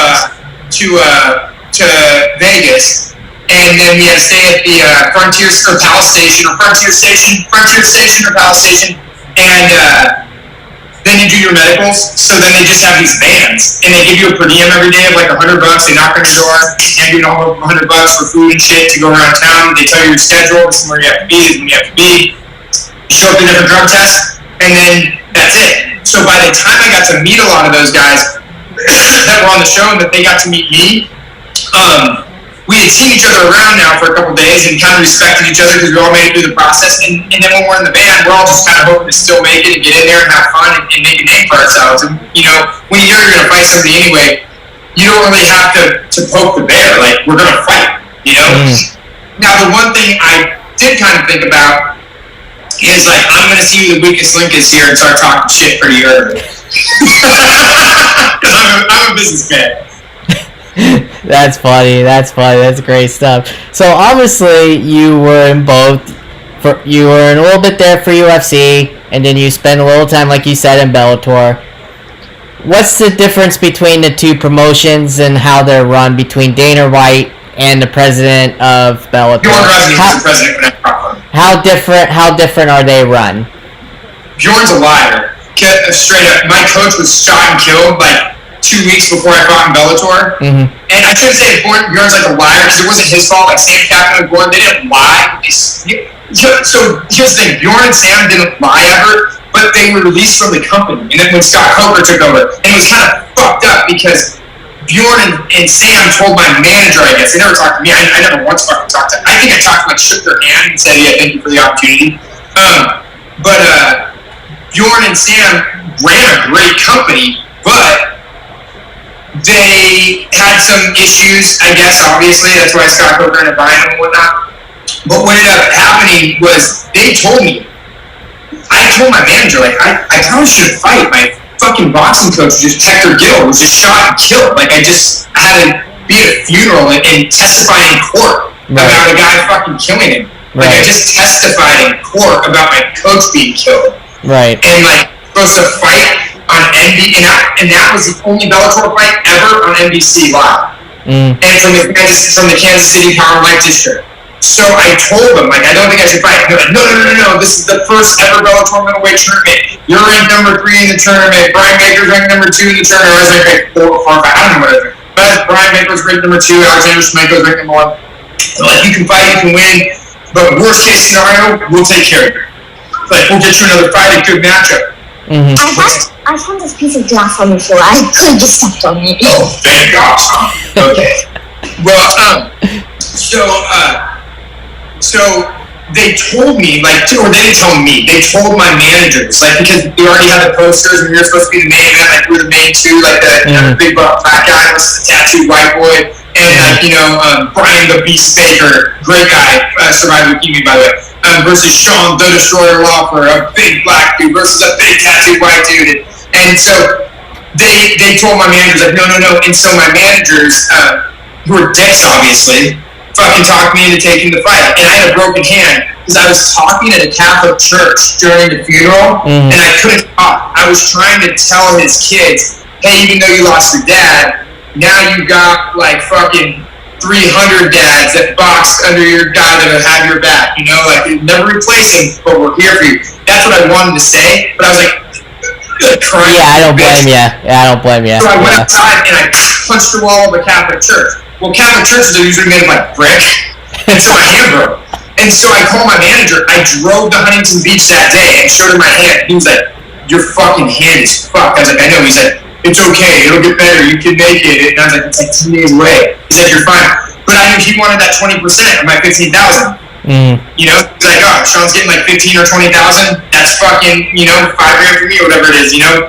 Vegas. And then we had to stay at the Frontier Palace Station, or Frontier Station or Palace Station. And then you do your medicals. So then they just have these vans, and they give you a per diem every day of like $100. They knock on your door, and you know, $100 for food and shit to go around town. They tell you your schedule. This is where you have to be. This is when you have to be. show up to different drug tests, and then that's it. So by the time I got to meet a lot of those guys that were on the show and that they got to meet me, we had seen each other around now for a couple days and kind of respected each other because we all made it through the process. And then when we're in the band, we're all just kind of hoping to still make it and get in there and have fun and make a name for ourselves. And, you know, when you know you're going to fight somebody anyway, you don't really have to poke the bear. Like, we're going to fight, you know? Now, the one thing I did kind of think about is, like, I'm going to see who the weakest link is here and start talking shit pretty early. Because I'm a businessman. That's funny. That's great stuff. So obviously you were in both. You were in a little bit there for UFC, and then you spent a little time, like you said, in Bellator. What's the difference between the two promotions and how they're run between Dana White and the president of Bellator? How different are they run? Bjorn's a liar. Straight up, my coach was shot and killed like 2 weeks before I fought in Bellator. And I shouldn't say Bjorn's like a liar because it wasn't his fault. Like Sam Captain and Bjorn, they didn't lie. So here's the thing, Bjorn and Sam didn't lie ever, but they were released from the company. And then when Scott Coker took over, and it was kind of fucked up because Bjorn and Sam told my manager, I guess, they never talked to me. I never once fucking talked to them. I think I talked to them, like shook their hand and said, yeah, thank you for the opportunity. But Bjorn and Sam ran a great company, but they had some issues, I guess, obviously. That's why Scott Coker ended up buying them and whatnot. But what ended up happening was they told me, I told my manager, like, I probably shouldn't fight. My fucking boxing coach, just Hector Gill, was just shot and killed. Like, I had to be at a funeral and testify in court about a guy fucking killing him. Like, I just testified in court about my coach being killed. Right. And, like, supposed to fight on NBC, and that was the only Bellator fight ever on NBC Live. And from the Kansas City Power Light District. So I told them, like, I don't think I should fight. They're like, no, this is the first ever Bellator middleweight tournament. You're ranked number 3 in the tournament. Brian Baker's ranked number 2 in the tournament. I was ranked 4 or 5. I don't know what it is. But Brian Baker's ranked number 2. Alexander Shlemenko's ranked number 1. They're like, you can fight, you can win. But worst case scenario, we'll take care of you. Like, we'll get you another fight, a good matchup. I found this piece of glass on the floor. I could just stepped on it. Oh, thank God. Okay. Well, so they told me, like, or they didn't tell me, they told my managers, like, because we already had the posters and we were supposed to be the main event, like, we were the main two, like, the big buff black guy versus the tattooed white boy, and, like, you know, Brian the Beast Baker, great guy, survived leukemia, by the way, versus Sean the Destroyer Loeffler, a big black dude, versus a big tattooed white dude, and so they told my managers, like, no, and so my managers, who were dicks, obviously, fucking talked me into taking the fight, and I had a broken hand because I was talking at a Catholic church during the funeral, and I couldn't talk. I was trying to tell his kids, hey, even though you lost your dad, now you got like fucking 300 dads that boxed under your guy that will have your back, you know, like you'll never replace him, but we're here for you. That's what I wanted to say, but I was like, crying. Yeah, I don't blame you. So I went outside and I punched the wall of a Catholic church. Well, Catholic churches are usually made of like brick, and so my hand broke. And so I called my manager. I drove to Huntington Beach that day and showed him my hand. He was like, your fucking hand is fucked. I was like, I know. He said, it's okay. It'll get better. You can make it. And I was like, it's like 10 days away. He said, you're fine. But I knew he wanted that 20% of my $15,000. You know, he's like, oh, Sean's getting like 15 or 20,000. That's fucking, you know, $5 grand for me or whatever it is, you know.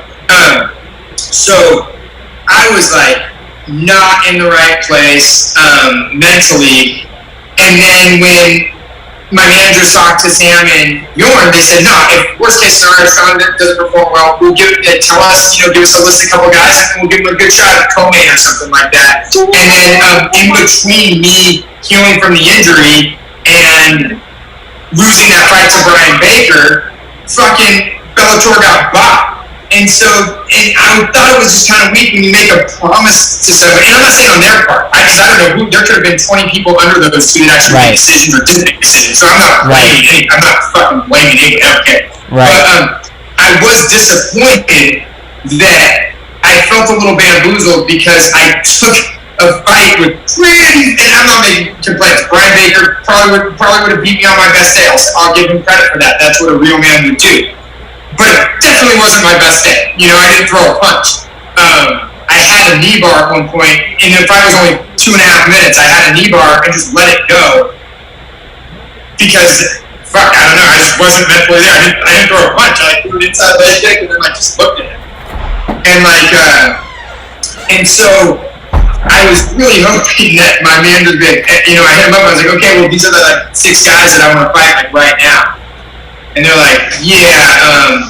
So I was like, not in the right place mentally. And then when my managers talked to Sam and Bjorn, they said, no, if worst case scenario, Sean doesn't perform well, we'll give us, give us a list of a couple guys and we'll give him a good shot at co-main or something like that. And then in between me healing from the injury and losing that fight to Brian Baker, fucking Bellator got bought. And so, I thought it was just kind of weak when you make a promise to somebody. And I'm not saying on their part, because I don't know who. There could have been 20 people under those two that actually made decisions or didn't make decisions. So I'm not blaming any. I'm not fucking blaming anybody. I don't care. But I was disappointed that I felt a little bamboozled because I took a fight with pretty, and I'm not making complaints. Brian Baker probably would have beat me on my best day. I'll give him credit for that. That's what a real man would do. But it definitely wasn't my best day. I didn't throw a punch. I had a knee bar at one point, and the fight was only 2.5 minutes. I had a knee bar and just let it go because, fuck, I don't know. I just wasn't mentally there. I didn't throw a punch. I threw it inside the leg kick and then just looked at it. And so I was really hoping that my man would be, I hit him up. I was like, okay, well, these are the 6 guys that I want to fight right now. And they're like, yeah,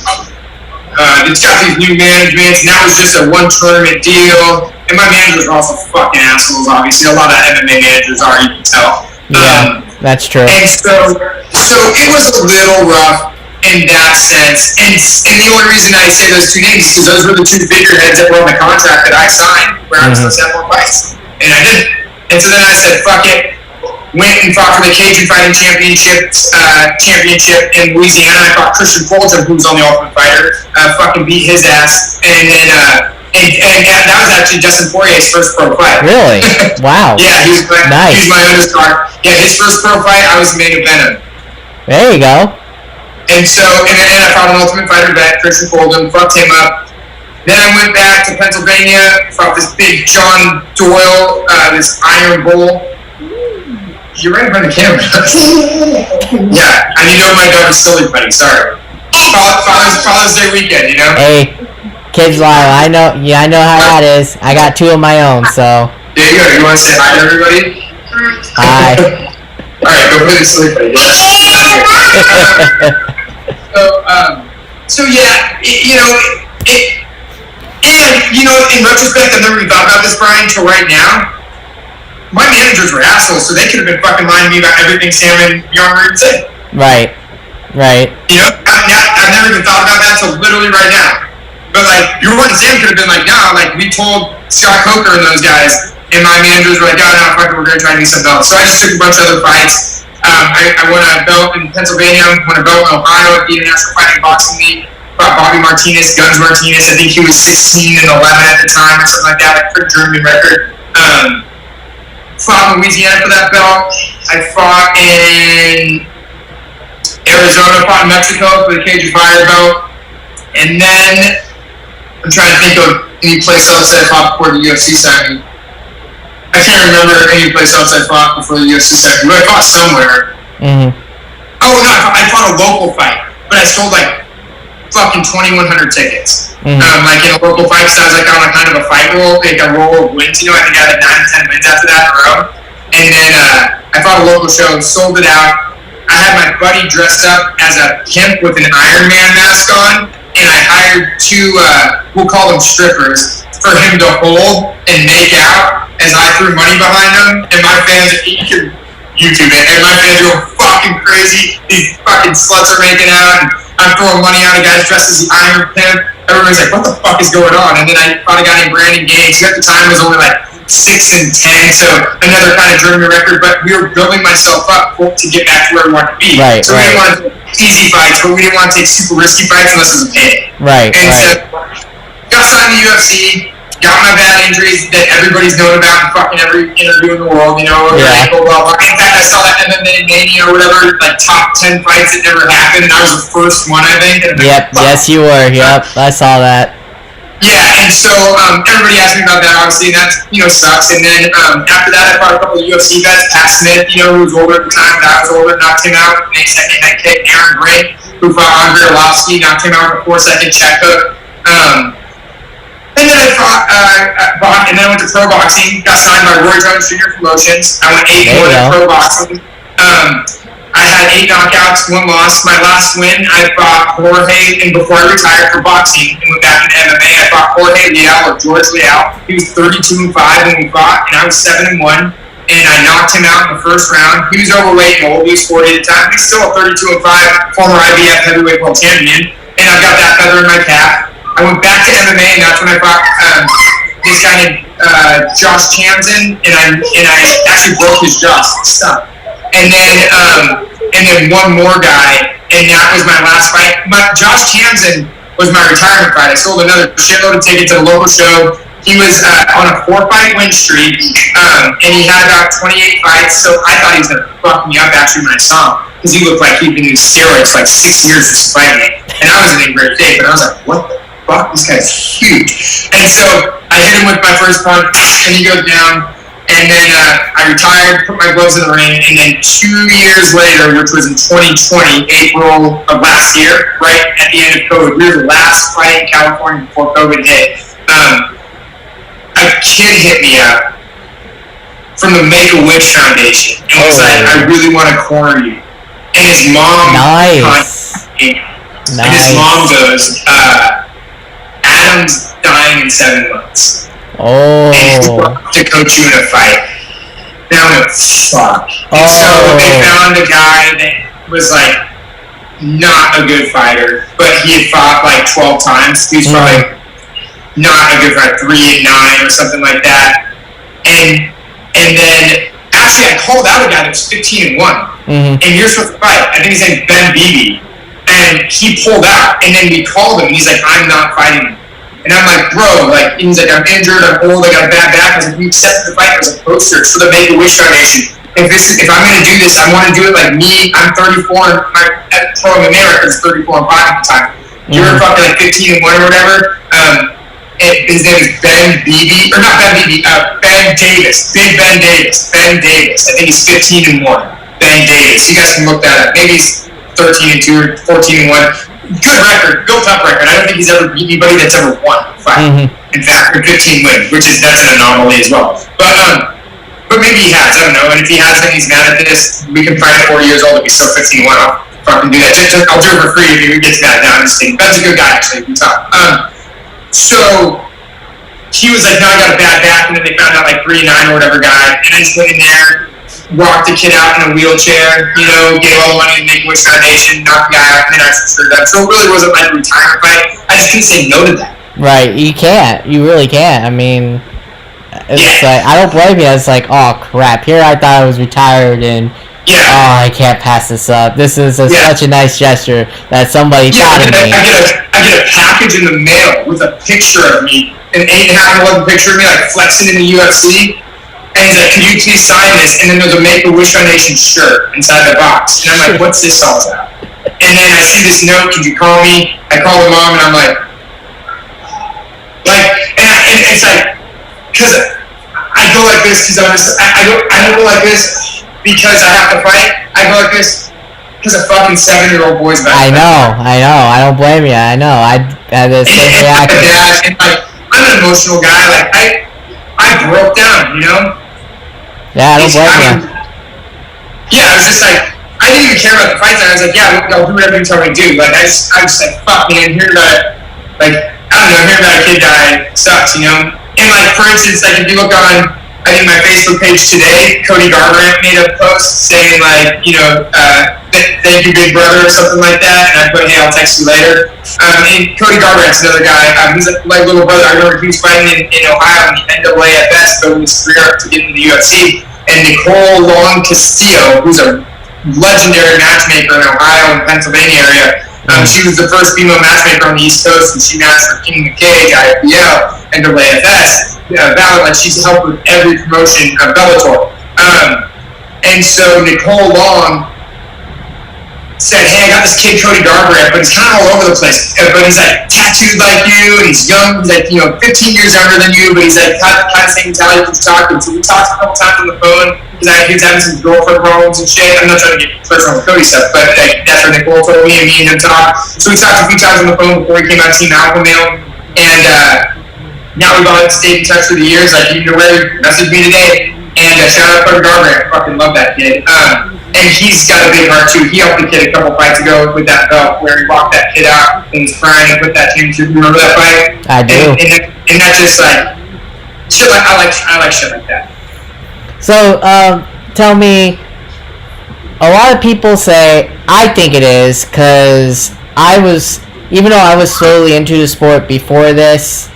it's got these new managements, and that was just a 1 tournament deal. And my managers are also fucking assholes, obviously. A lot of MMA managers are, you can tell. Yeah, that's true. And so it was a little rough in that sense. And the only reason I say those 2 names is because those were the 2 figureheads that were on the contract that I signed, where I was supposed to have more fights. And I didn't. And so then I said, fuck it. Went and fought for the Cajun Fighting Championship in Louisiana. I fought Christian Fulton, who was on the Ultimate Fighter. Fucking beat his ass, and then and that was actually Dustin Poirier's first pro fight. Really? Wow. Yeah, he was nice. He was my undercard. Yeah, his first pro fight, I was the main event of. There you go. And so, and I fought an Ultimate Fighter vet, Christian Fulton, fucked him up. Then I went back to Pennsylvania, fought this big John Doyle, this Iron Bull. You're right in front of the camera. Yeah, I know my daughter's silly buddy. Sorry. Father's Day weekend, Hey, kids live. I know how that is. I got 2 of my own, so. There you go. You want to say hi to everybody? Hi. All right, go play the silly buddy. So yeah, in retrospect, I've never even thought about this, Brian, till right now. My managers were assholes, so they could have been fucking lying to me about everything Sam and Yarn said. Right. I've never even thought about that till literally right now. But Yarn and Sam could have been like, nah, we told Scott Coker and those guys, and my managers were like, oh, no, fuck it, we're gonna try to do something else. So I just took a bunch of other fights. I won a belt in Pennsylvania, won a belt in Ohio at the International Fighting Boxing League. Fought Bobby Martinez, Guns Martinez. I think he was 16 and 11 at the time or something like that, a German record. Fought in Louisiana for that belt. I fought in Arizona, fought in Mexico for the Cajun Fire belt. And then I'm trying to think of any place else that I fought before the UFC signed me. I can't remember any place else I fought before the UFC signed me, but I fought somewhere. Mm-hmm. Oh no, I fought a local fight, but I sold fucking 2,100 tickets. Mm-hmm. In a local fight, because I was on a kind of a fight roll, a roll of wins. I think I had 9 or 10 wins after that in a row. And then I fought a local show, sold it out. I had my buddy dressed up as a pimp with an Iron Man mask on, and I hired 2, we'll call them strippers, for him to hold and make out as I threw money behind him. And my fans, you can YouTube it, and my fans are fucking crazy. These fucking sluts are making out, and I'm throwing money out of guys dressed as the Iron Pimp. Everybody's like, what the fuck is going on? And then I fought a guy named Brandon Gaines, who at the time was only 6 and 10, so another kind of German record, but we were building myself up to get back to where we wanted to be. Right, so we didn't want to take easy fights, but we didn't want to take super risky fights unless it was a pay. Right, and so got signed to the UFC, got my bad injuries that everybody's known about in fucking every interview in the world, ankle, blah, blah. In fact, I saw that MMA Mania or whatever, top 10 fights that never happened, and I was the first one, I think. Yep, yes you were, yep, I saw that. Yeah, and so everybody asked me about that, obviously, and that, sucks. And then after that, I fought a couple of UFC vets, Pat Smith, who was older at the time, but I was older, knocked him out in a second head kick. Aaron Brink, who fought Andrei Arlovsky, knocked him out in a 4-second check hook. And then I fought, and then I went to pro boxing, got signed by Roy Jones Jr. Promotions. I went 8-1 in pro boxing. I had 8 knockouts, 1 loss. My last win, I fought Jorge, and before I retired for boxing and went back into MMA, I fought Jorge Leal or George Leal. He was 32-5 when we fought, and I was 7-1. And I knocked him out in the first round. He was overweight and old. He was 40 at the time. He's still a 32-5 former IBF heavyweight world champion. And I've got that feather in my cap. I went back to MMA, and that's when I fought this guy named Josh Tamsin, and I actually broke his jaw. Stuck. And then one more guy, and that was my last fight. But Josh Tamsin was my retirement fight. I sold another shitload of tickets at a local show, He was on a 4-fight win streak, and he had about 28 fights. So I thought he was gonna fuck me up actually when I saw him, because he looked like he'd been using steroids for like 6 years just fighting, and I wasn't in great shape. But I was like, what the fuck? This guy's huge. And so I hit him with my first punch, and he goes down. And then I retired, put my gloves in the ring, and then 2 years later, which was in 2020, April of last year, right at the end of COVID, we were the last fight in California before COVID hit. A kid hit me up from the Make-A-Wish Foundation and was like, I really want to corner you. And his mom contacted me. And his mom goes, Adam's dying in 7 months. And he's to coach you in a fight. Now I'm like, fuck. And so they found a guy that was like not a good fighter, but he had fought like 12 times. He was probably not a good fighter, 3-9 or something like that. And then actually I called out a guy that was 15-1, and you're supposed to fight. I think his name's Ben Beebe, and he pulled out. And then we called him, and he's like, I'm not fighting. And I'm like, bro, like, he's like, I'm injured, I'm old, I got a bad back. I was like, we accepted the fight as a poster for the Make-A-Wish Foundation. If I'm going to do this, I want to do it like me. I'm 34, and my pro in America is 34 and 5 at the time. You're fucking like 15-1 or whatever. His name is Ben Beebe, or not Ben Beebe, Ben Davis. Big Ben Davis. Ben Davis. I think he's 15-1. Ben Davis. You guys can look that up. Maybe he's 13-2 or 14-1. Good record, built up record. I don't think he's ever beat anybody that's ever won a fight. In fact, 15 wins, that's an anomaly as well. But maybe he has. I don't know. And if he hasn't, he's mad at this. We can fight at 40 years old if he's still 15-1. I'll fucking do that. I'll do it for free if he gets that down. Ben's a good guy, actually. We talk. So he was like, no, I got a bad back, and then they found out like 3-9 or whatever guy, and I just went in there, walked the kid out in a wheelchair, gave all the money to the Make-A-Wish Foundation, knocked the guy out, and then I secured that. So it really wasn't like a retirement fight. I just couldn't say no to that. Right, you can't. You really can't. I mean, it's like, I don't blame you. It's like, oh crap, here I thought I was retired, and oh, I can't pass this up. This is such a nice gesture that somebody thought of me. I get a package in the mail with a picture of me, an 8.5-11 picture of me, like flexing in the UFC. And he's like, can you please sign this? And then there's a Make-A-Wish Foundation shirt inside the box. And I'm like, what's this all about? And then I see this note, can you call me? I call the mom, and I'm like, and it's like, because I go like this, because I don't go like this because I have to fight. I go like this because a fucking 7-year-old boy's about to fight. I know. I don't blame you. I know. I had the same reaction. And like, I'm an emotional guy. Like, I broke down, Yeah, I don't blame you. Yeah, I was just like, I didn't even care about the fights. I was like, yeah, I'll do whatever you tell me to do. Like, I was like, fuck, man, hearing about, like, I don't know, hearing about a kid die sucks, And, like, for instance, like, if you look on, I think my Facebook page today, Cody Garbrandt made a post saying, like, thank you, big brother, or something like that. And I put, hey, I'll text you later. And Cody Garbrandt's another guy. He's like little brother. I remember he was fighting in Ohio in the NAAFS, building his career up to get into the UFC. And Nicole Long Castillo, who's a legendary matchmaker in Ohio and Pennsylvania area, she was the first female matchmaker on the East Coast, and she matched for King of the Cage, IFBL, NAAFS. Like, she's helped with every promotion of Bellator. And so Nicole Long said, hey, I got this kid Cody Garbrandt, but he's kind of all over the place. But he's like tattooed like you, and he's young. He's like 15 years younger than you, but he's like kind of same mentality as talking. So we talked a couple times on the phone because he was having some girlfriend problems and shit. I'm not trying to get personal with Cody stuff, but like, that's what Nicole told me, and me and him talked. So we talked a few times on the phone before he came out to Team Alpha Male, and now we've all stayed in touch for the years. Like, you messaged me today, and shout out Cody Garbrandt. I fucking love that kid. And he's got a big heart too. He helped the kid a couple fights ago with that belt, where he walked that kid out and was crying and put that team through. Remember that fight? I do. And that's just like shit. Like I like shit like that. So tell me, a lot of people say, I think it is, because even though I was slowly into the sport before this,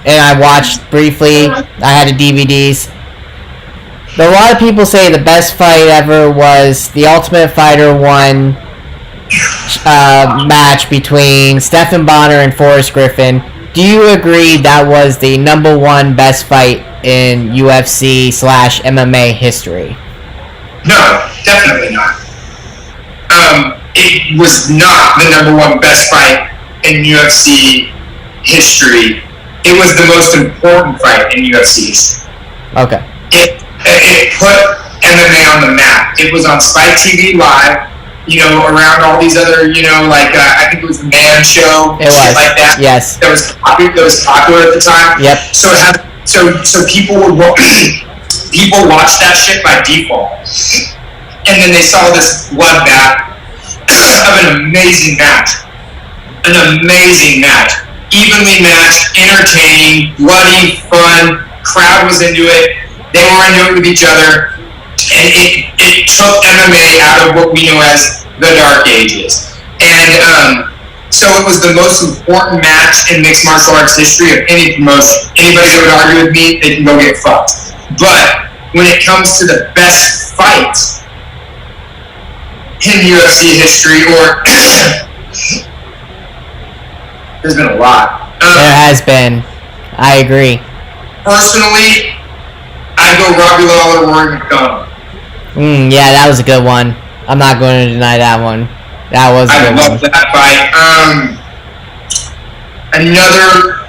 and I watched briefly, I had the DVDs. But a lot of people say the best fight ever was the Ultimate Fighter 1 match between Stephan Bonnar and Forrest Griffin. Do you agree that was the number one best fight in UFC/MMA history? No, definitely not. It was not the number one best fight in UFC history. It was the most important fight in UFC history. Okay. It put MMA on the map. It was on Spike TV Live, around all these other, I think it was the Man Show, shit like that. Yes. That was popular at the time. Yep. So people would people watched that shit by default, and then they saw this bloodbath of an amazing match, evenly matched, entertaining, bloody, fun. Crowd was into it. They were into it with each other, and it took MMA out of what we know as the Dark Ages. And so it was the most important match in mixed martial arts history of any promotion. Anybody that would argue with me, they can go get fucked. But when it comes to the best fights in UFC history, or there's been a lot. There has been. I agree. Personally, I'd go Robbie Lawler, Rory McDonald. Yeah, that was a good one. I'm not going to deny that one. That was a good one. I love that fight. Another,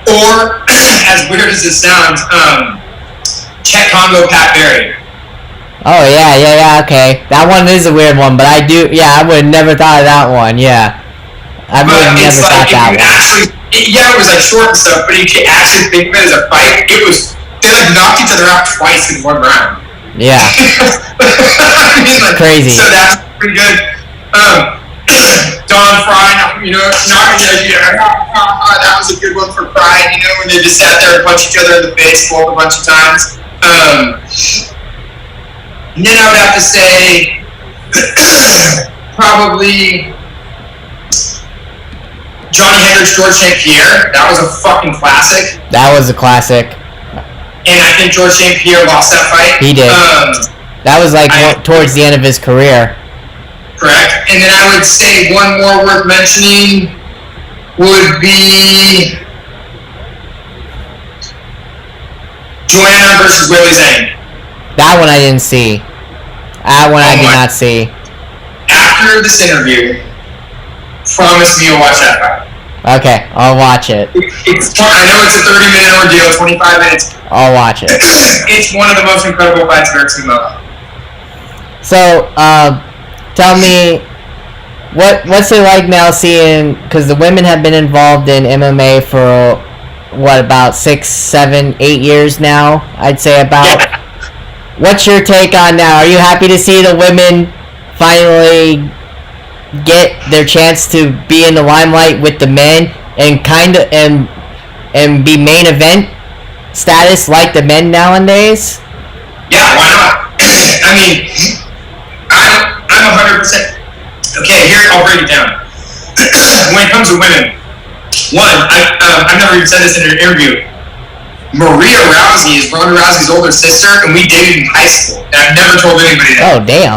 or as weird as it sounds, Chet Congo, Pat Barry. Oh yeah, okay. That one is a weird one, but I would have never thought of that one. Yeah, I would have never thought that one. It was like short and stuff, but if you actually think of it as a fight, they like knocked each other out twice in one round. Yeah. Crazy. So that's pretty good. Don Fry, that was a good one for Pride, when they just sat there and punched each other in the face a bunch of times. And then I would have to say, probably Johnny Hendricks, George St. Pierre. That was a fucking classic. That was a classic. And I think George St. Pierre lost that fight. He did. That was towards the end of his career. Correct. And then I would say one more worth mentioning would be Joanna versus Willie Zane. That one I didn't see. That one I did not see. After this interview, promise me you'll watch that fight. Okay, I'll watch it. I know it's a 30-minute ordeal, 25 minutes. I'll watch it. It's one of the most incredible fights I've ever seen in my life. So, tell me, what's it like now seeing, because the women have been involved in MMA for, about 6, 7, 8 years now, I'd say about. Yeah. What's your take on now? Are you happy to see the women finally get their chance to be in the limelight with the men and and be main event status like the men nowadays? Yeah, why not? I mean, I'm 100%. Okay, here I'll break it down. When it comes to women, one, I've never even said this in an interview. Maria Rousey is Ronda Rousey's older sister, and we dated in high school. And I've never told anybody that. Oh, damn.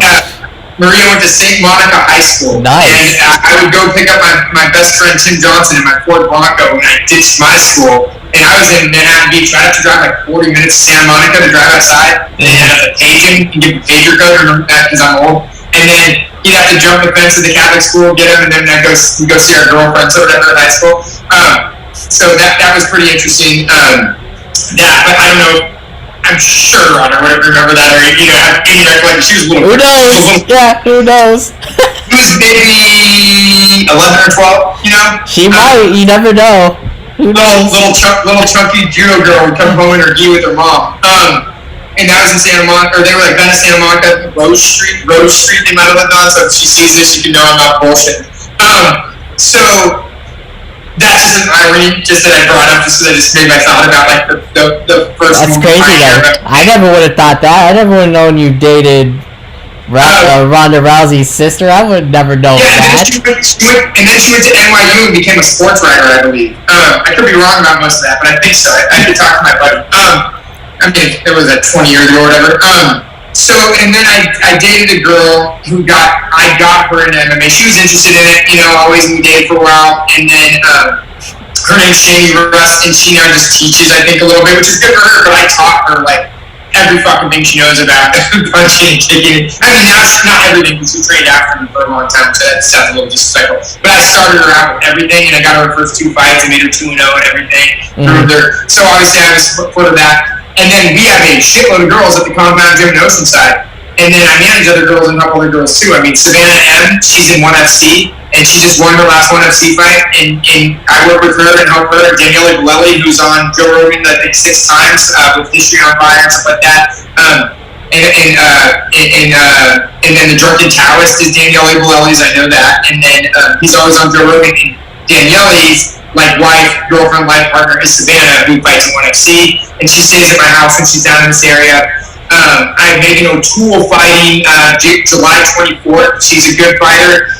Maria went to St. Monica High School. Nice. And I would go pick up my best friend Tim Johnson in my Ford Bronco when I ditched my school. And I was in Manhattan Beach. I had to drive like 40 minutes to Santa Monica to drive outside. And then I'd have to page him and give him a pager code, remember that because I'm old. And then you'd have to jump the fence at the Catholic school, get him, and then I'd go see our girlfriends or whatever at high school. So that was pretty interesting. But I don't know. I'm sure Ronda would remember that, or have any recollection. She was a little. Who knows? Yeah, who knows? She was maybe 11 or 12. She might. You never know. Who knows? Little chunky judo girl would come home in her gi with her mom. And that was in Santa Monica, or they were like Venice, Santa Monica, Rose Street. They might have lived on. So if she sees this, she can know I'm not bullshitting. So. That's just an irony, just that I brought up, just because I just made my thought about like the first. That's crazy, though. I never would have thought that. I never would have known you dated Ronda Rousey's sister. I would never know that. And then she went to NYU and became a sports writer, I believe. I could be wrong about most of that, but I think so. I had to talk to my buddy. I mean, it was 20 years ago or whatever. So, and then I dated a girl who I got her into MMA. She was interested in it, always we dated for a while. And then her name's Jamie Russ, and she now just teaches, I think, a little bit, which is good for her, but I taught her, like, every fucking thing she knows about punching and kicking. I mean, not everything, because she trained after me for a long time, so that sounds a little disrespectful. But I started her out with everything, and I got her first 2 fights and made her 2-0 and everything. So obviously I was supportive of that. And then we have a shitload of girls at the compound gym in Oceanside. And then I manage other girls and a couple other girls too. I mean, Savannah M, she's in 1FC, and she just won her last 1FC fight. And I work with her and help her. Daniela Bolelli, who's on Joe Rogan, I think 6 times with History on Fire and stuff like that. And then the drunken Taoist is Daniela Bolelli's. I know that. And then he's always on Joe Rogan. And Daniele's like wife, girlfriend, life partner is Savannah, who fights in 1FC, and she stays at my house when she's down in this area. I have Megan O'Toole fighting July 24th. She's a good fighter.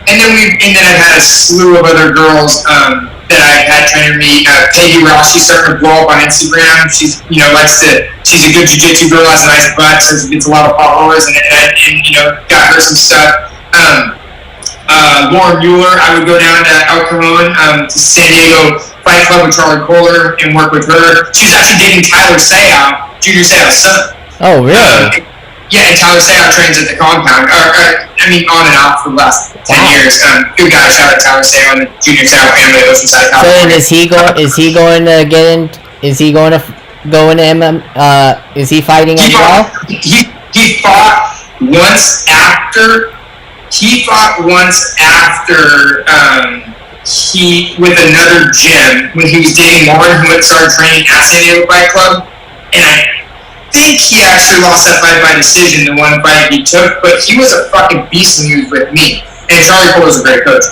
And then I've had a slew of other girls that I've had train me. Peggy Ross, she's starting to blow up on Instagram. She's she's a good jiu-jitsu girl, has a nice butt, so she gets a lot of followers, and got her some stuff. Lauren Mueller, I would go down to El Cajon to San Diego Fight Club with Charlie Kohler and work with her. She's actually dating Tyler Seau, Junior Seau's son. Oh, really? Yeah, and Tyler Seau trains at the compound. On and off for the last 10 years. Good guy, shout out to Tyler Seau and the Junior Seau family at Oceanside, California. So is he going to get in? Is he going to go into MM? Is he fighting as well? He fought once after. With another gym when he was dating Lauren, who had started training at San Diego Fight Club, and I think he actually lost that fight by decision, the one fight he took, but he was a fucking beast when he was with me, and Charlie Cole was a great coach.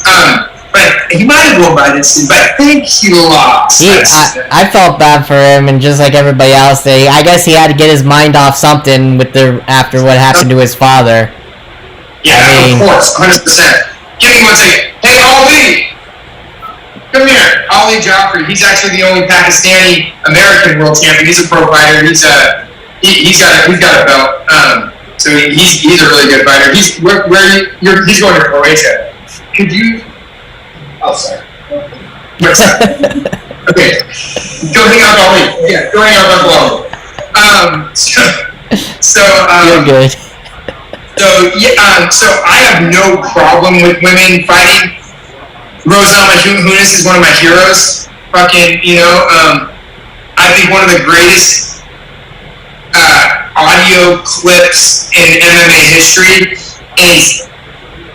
But he might have won by decision, but I think he lost. I felt bad for him, and just like everybody else, I guess he had to get his mind off something after what happened to his father. Yeah, of course, 100%. Give me 1 second. Hey, Ali! Come here. Ali Joffrey. He's actually the only Pakistani American world champion. He's a pro fighter. He's got a belt. So he's a really good fighter. He's going to Croatia. Could you? Oh, sorry. Okay. Go hang out with Ali. Yeah, go hang out with Ali. You're good. So I have no problem with women fighting. Rose Namajunas is one of my heroes. I think one of the greatest audio clips in MMA history is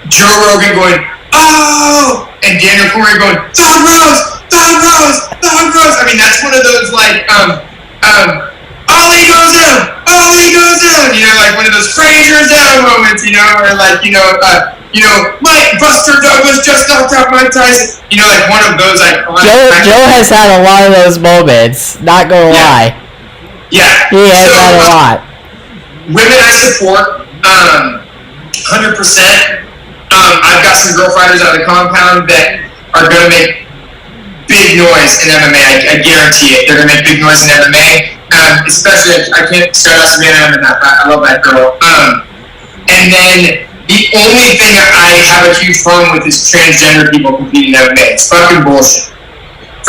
Joe Rogan going, "Oh!" and Daniel Cormier going, "Dog Rose! Dog Rose! Dog Rose!" I mean, that's one of those Ollie goes down! Ollie goes down! Like one of those Frazier down moments, Mike Buster Douglas just knocked out Mike Tyson. Like one of those Joe has had a lot of those moments, not gonna lie. Yeah. He has had a lot. Women I support, 100%. I've got some girl fighters out of the compound that are gonna make big noise in MMA. I guarantee it. They're gonna make big noise in MMA. Especially, I can't shout out Savannah in that fight. I love that girl. And then the only thing I have a huge problem with is transgender people competing in MMA. It's fucking bullshit.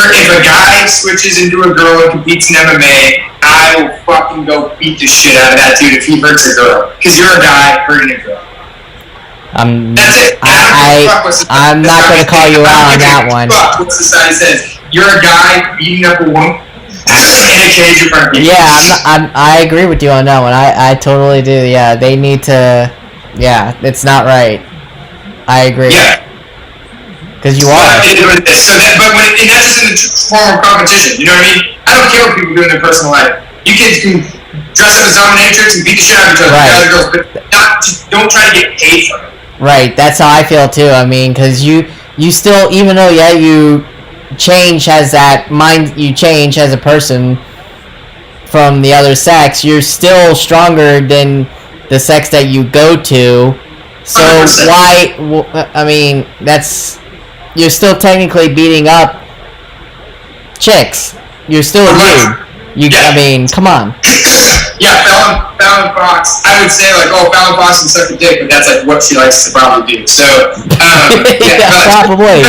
If a guy switches into a girl and competes in MMA, I will fucking go beat the shit out of that dude if he hurts a girl. Because you're a guy hurting a girl. That's it. I'm not going to call you out on that one. Fuck what society says. You're a guy beating up a woman in a cage in front of people. Yeah, I agree with you on that one. I totally do. Yeah, they need to. Yeah, it's not right. I agree. Yeah. Because you are. But that's just in the form of competition. You know what I mean? I don't care what people do in their personal life. You kids can dress up as dominatrix and beat the shit out of each other. Right. Girls, but just don't try to get paid for it. Right. That's how I feel too. I mean, because you still, even though you change as that mind, you change as a person from the other sex, you're still stronger than the sex that you go to. So 100%. why? I mean, you're still technically beating up chicks. You're still a dude. I mean, come on. Yeah, Fallon Fox. I would say Fallon Fox can suck a dick, but that's like what she likes to probably do. So, yeah, probably.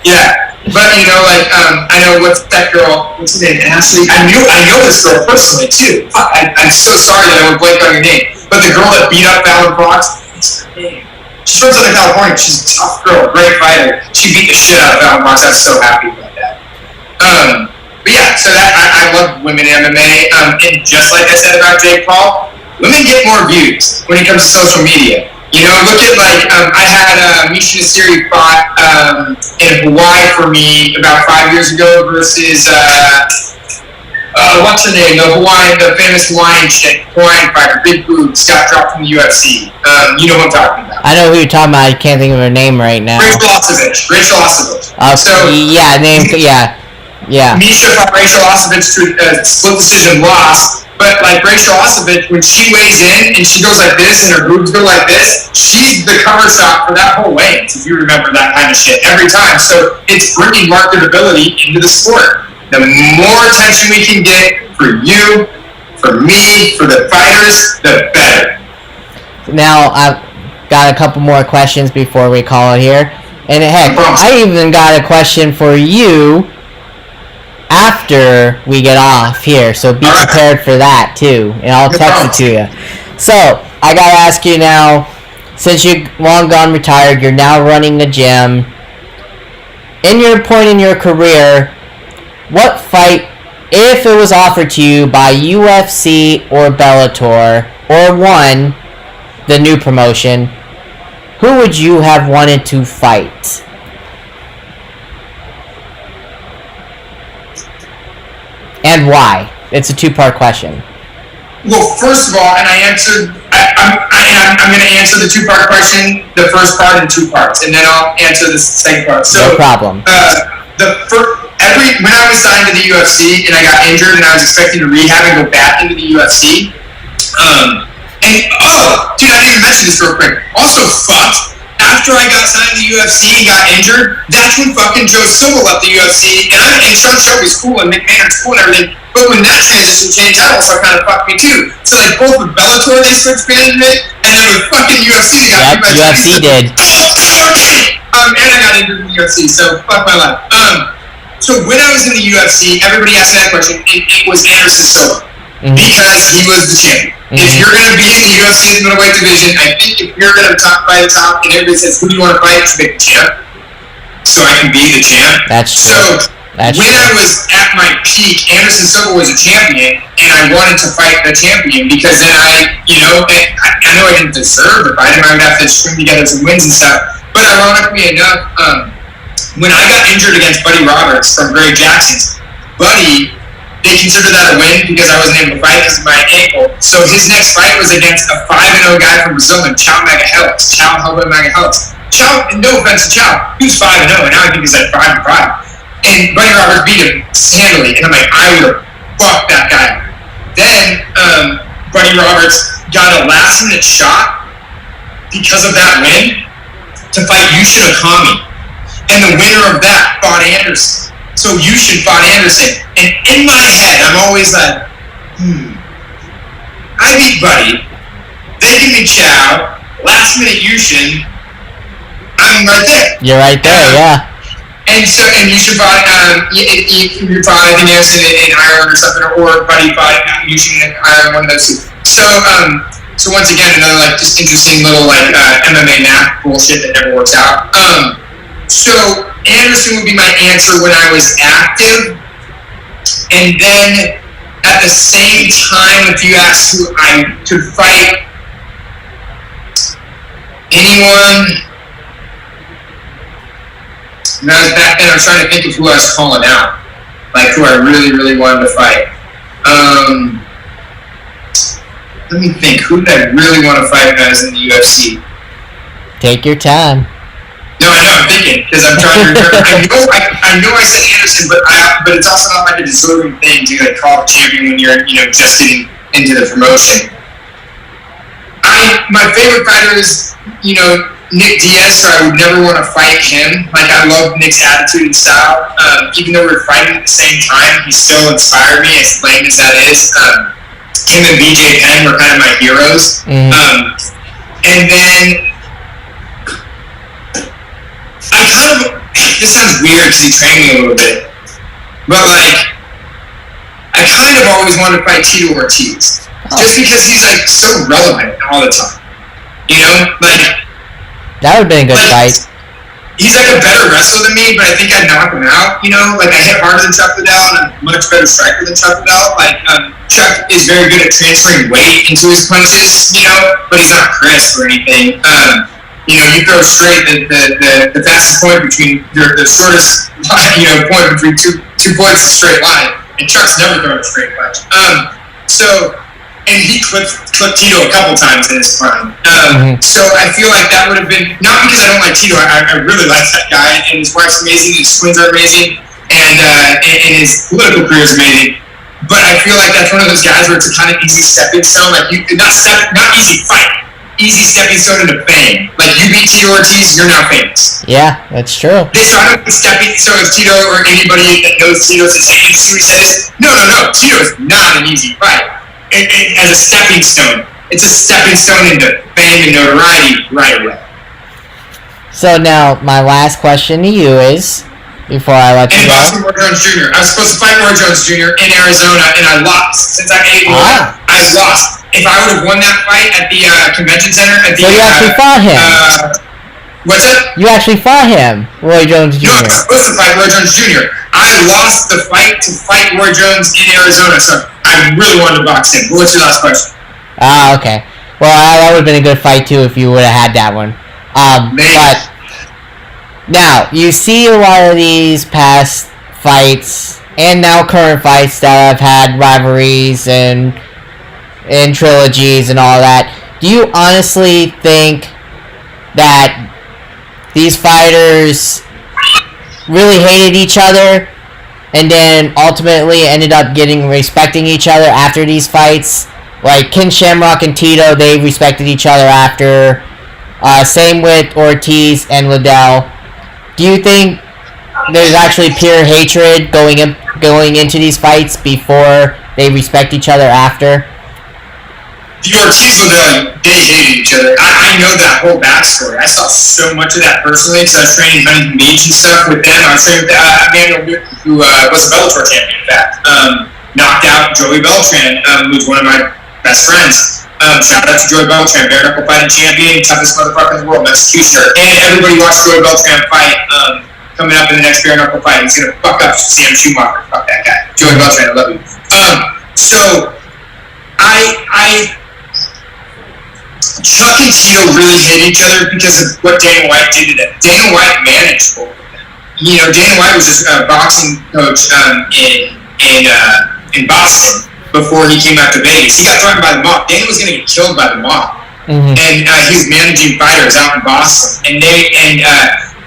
Yeah, But I know what's that girl? What's her name? Ashley. I know this girl personally too. I'm so sorry that I would blank on your name. But the girl that beat up Fallon Fox, what's her name? She's from Southern California. She's a tough girl, great fighter. She beat the shit out of Fallon Fox. I was so happy about that. But yeah, so that I love women MMA. And just like I said about Jake Paul, women get more views when it comes to social media. Look at I had Misha Nassiri fought in Hawaii for me about 5 years ago versus what's her name? The famous Hawaiian fighter, big boobs, got dropped from the UFC. You know what I'm talking about. I know who you're talking about. I can't think of her name right now. Rachel Ostovich. Yeah. Misha fought Rachel Ostovich to split decision loss. But Rachel Ostovich, when she weighs in and she goes like this and her boobs go like this, she's the cover shot for that whole weigh-in, if you remember that kind of shit, every time. So it's bringing marketability into the sport. The more attention we can get for you, for me, for the fighters, the better. Now, I've got a couple more questions before we call it here. And heck, I even got a question for you after we get off here, so be prepared for that too, and I'll text it to you. So, I gotta ask you now, since you're long gone retired, you're now running a gym. In your point in your career, what fight, if it was offered to you by UFC or Bellator, or one, the new promotion, who would you have wanted to fight? And why? It's a two-part question. Well, first of all, and I'm going to answer the two-part question, the first part in two parts, and then I'll answer the second part. So, no problem. When I was signed to the UFC and I got injured and I was expecting to rehab and go back into the UFC, dude, I didn't even mention this real quick. Also, after I got signed to the UFC and got injured, that's when fucking Joe Silva left the UFC, and Sean Shelby's cool and McMahon's cool and everything, but when that transition changed, that also kind of fucked me too. So both with Bellator they switched management, and then with fucking UFC they got UFC did. And I got injured in the UFC, so fuck my life. So when I was in the UFC, everybody asked me that question, and it was Anderson Silva. Mm-hmm. Because he was the champion. Mm-hmm. If you're going to be in the UFC's middleweight division, I think if you're going to by the top and everybody says, who do you want to fight? You should pick the champ. So I can be the champ. That's true. I was at my peak, Anderson Silva was a champion, and I wanted to fight the champion because then I know I didn't deserve to fight him. I would have to string together some wins and stuff. But ironically enough, when I got injured against Buddy Roberts from Greg Jackson's, they considered that a win because I wasn't able to fight because of my ankle. So his next fight was against a 5-0 guy from Brazil named Chau Magahelix. No offense to Chau. He was 5-0, and now I think he's like 5-5. And Buddy Roberts beat him handily, and I'm like, I would have fucked that guy. Then Buddy Roberts got a last-minute shot because of that win to fight Yushin Okami. And the winner of that fought Anderson. So Yushin fought Anderson. And in my head, I'm always like, I beat Buddy. They give me Chau. Last minute Yushin. I'm right there. You're right there, yeah. And Yushin fought, you fought, I think, Anderson in Ireland or something, or Buddy fought Yushin in Ireland, one of those two. So once again, another just interesting little MMA math bullshit that never works out. So Anderson would be my answer when I was active, and then at the same time, if you ask who I could fight, anyone. And I was back then, I was trying to think of who I was calling out, who I really, really wanted to fight. Let me think. Who did I really want to fight when I was in the UFC? Take your time. No, I know. I'm thinking because I'm trying to remember. I know I said Anderson, but it's also not like a deserving thing to call a champion when you're just getting into the promotion. My favorite fighter is Nick Diaz, so I would never want to fight him. I love Nick's attitude and style. Even though we're fighting at the same time, he still inspired me, as lame as that is. Him and BJ Penn were kind of my heroes. And then this sounds weird because he trained me a little bit, but like, I kind of always wanted to fight Tito Ortiz, just because he's like so relevant all the time. You know, like that would have been a good fight. He's like a better wrestler than me, but I think I'd knock him out. You know, like I hit harder than Chuck Liddell, and I'm a much better striker than Chuck Liddell. Like Chuck is very good at transferring weight into his punches, you know, but he's not crisp or anything. You know, you throw straight the fastest point between the shortest point between two points is a straight line, and Chuck's never thrown a straight punch. And he clipped Tito a couple times in his prime. So I feel like that would have been, not because I don't like Tito, I really like that guy, and his wife's amazing, his twins are amazing, and his political career is amazing. But I feel like that's one of those guys where it's a kind of easy stepping stone, like not easy fight, easy stepping stone into fame. Like you beat Tito Ortiz, you're now famous. Yeah, that's true. So I don't think stepping, so if Tito or anybody that knows Tito says, hey, you see what he says? No, Tito is not an easy fight. As a stepping stone. It's a stepping stone into fame and notoriety right away. So now, my last question to you is, before I let you go. And Roy Jones Jr. I was supposed to fight Roy Jones Jr. in Arizona, and I lost. Since I'm 8 I lost. If I would have won that fight at the convention center, so you actually fought him. What's that? You actually fought him, Roy Jones Jr. No, I was supposed to fight Roy Jones Jr. I lost the fight to fight Roy Jones in Arizona, so I really wanted to box him. What's your last question? Okay. Well, that would have been a good fight, too, if you would have had that one. But now, you see a lot of these past fights, and now current fights that have had rivalries and trilogies and all that. Do you honestly think that these fighters really hated each other and then ultimately ended up respecting each other after these fights? Like Ken Shamrock and Tito, they respected each other after. Same with Ortiz and Liddell. Do you think there's actually pure hatred going into these fights before they respect each other after? The Ortiz Liddell, they hated each other. I know that whole backstory. I saw so much of that personally because I was training Huntington Beach and stuff with them. I was training with Emmanuel Newton, who was a Bellator champion, in fact. Knocked out Joey Beltran, who's one of my best friends. Shout out to Joey Beltran, bare knuckle fighting champion, toughest motherfucker in the world, executioner. And everybody watched Joey Beltran fight coming up in the next bare knuckle fight. He's gonna fuck up Sam Schumacher. Fuck that guy. Joey Beltran, I love you. So Chuck and Tito really hate each other because of what Dana White did to them. Dana White managed both of them. You know, Dana White was just a boxing coach in Boston before he came out to Vegas. He got threatened by the mob. Dana was going to get killed by the mob. And he was managing fighters out in Boston. And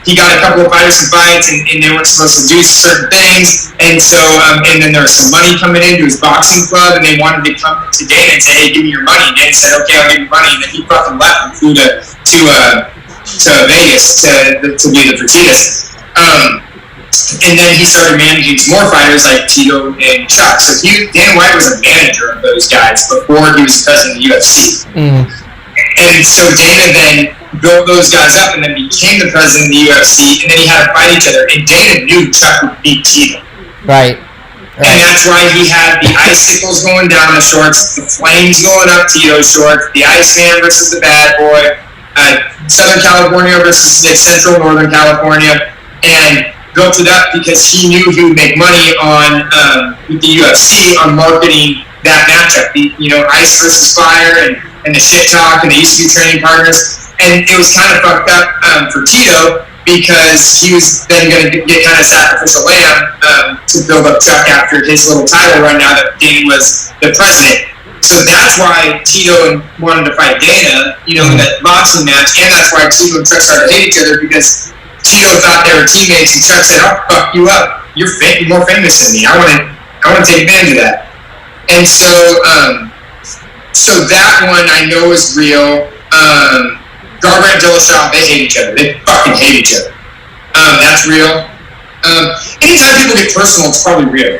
he got a couple of fighters some fights, and they weren't supposed to do certain things. And so, and then there was some money coming into his boxing club, and they wanted to come to Dana and say, hey, give me your money. And Dana said, okay, I'll give you money. And then he fucking left and flew to Vegas to be the Fertitas. And then he started managing some more fighters like Tito and Chuck. So Dana White was a manager of those guys before he was president of the UFC. And so Dana then built those guys up and then became the president of the UFC, and then he had to fight each other. And Dana knew Chuck would beat Tito. Right. And that's why he had the icicles going down the shorts, the flames going up Tito's shorts, the Iceman versus the Bad Boy, Southern California versus Central Northern California, and built it up because he knew he would make money on with the UFC on marketing that matchup. Ice versus Fire and the shit talk, and they used to be training partners. And it was kind of fucked up for Tito because he was then going to get kind of sacrificial lamb to build up Chuck after his little title run now that Dana was the president. So that's why Tito wanted to fight Dana, in that boxing match, and that's why Tito and Chuck started to hate each other because Tito thought they were teammates, and Chuck said, "I'll fuck you up. You're more famous than me. I want to take advantage of that." And so, so that one I know is real. Garbrandt, Dillashaw, they hate each other. They fucking hate each other. That's real. Anytime people get personal, it's probably real.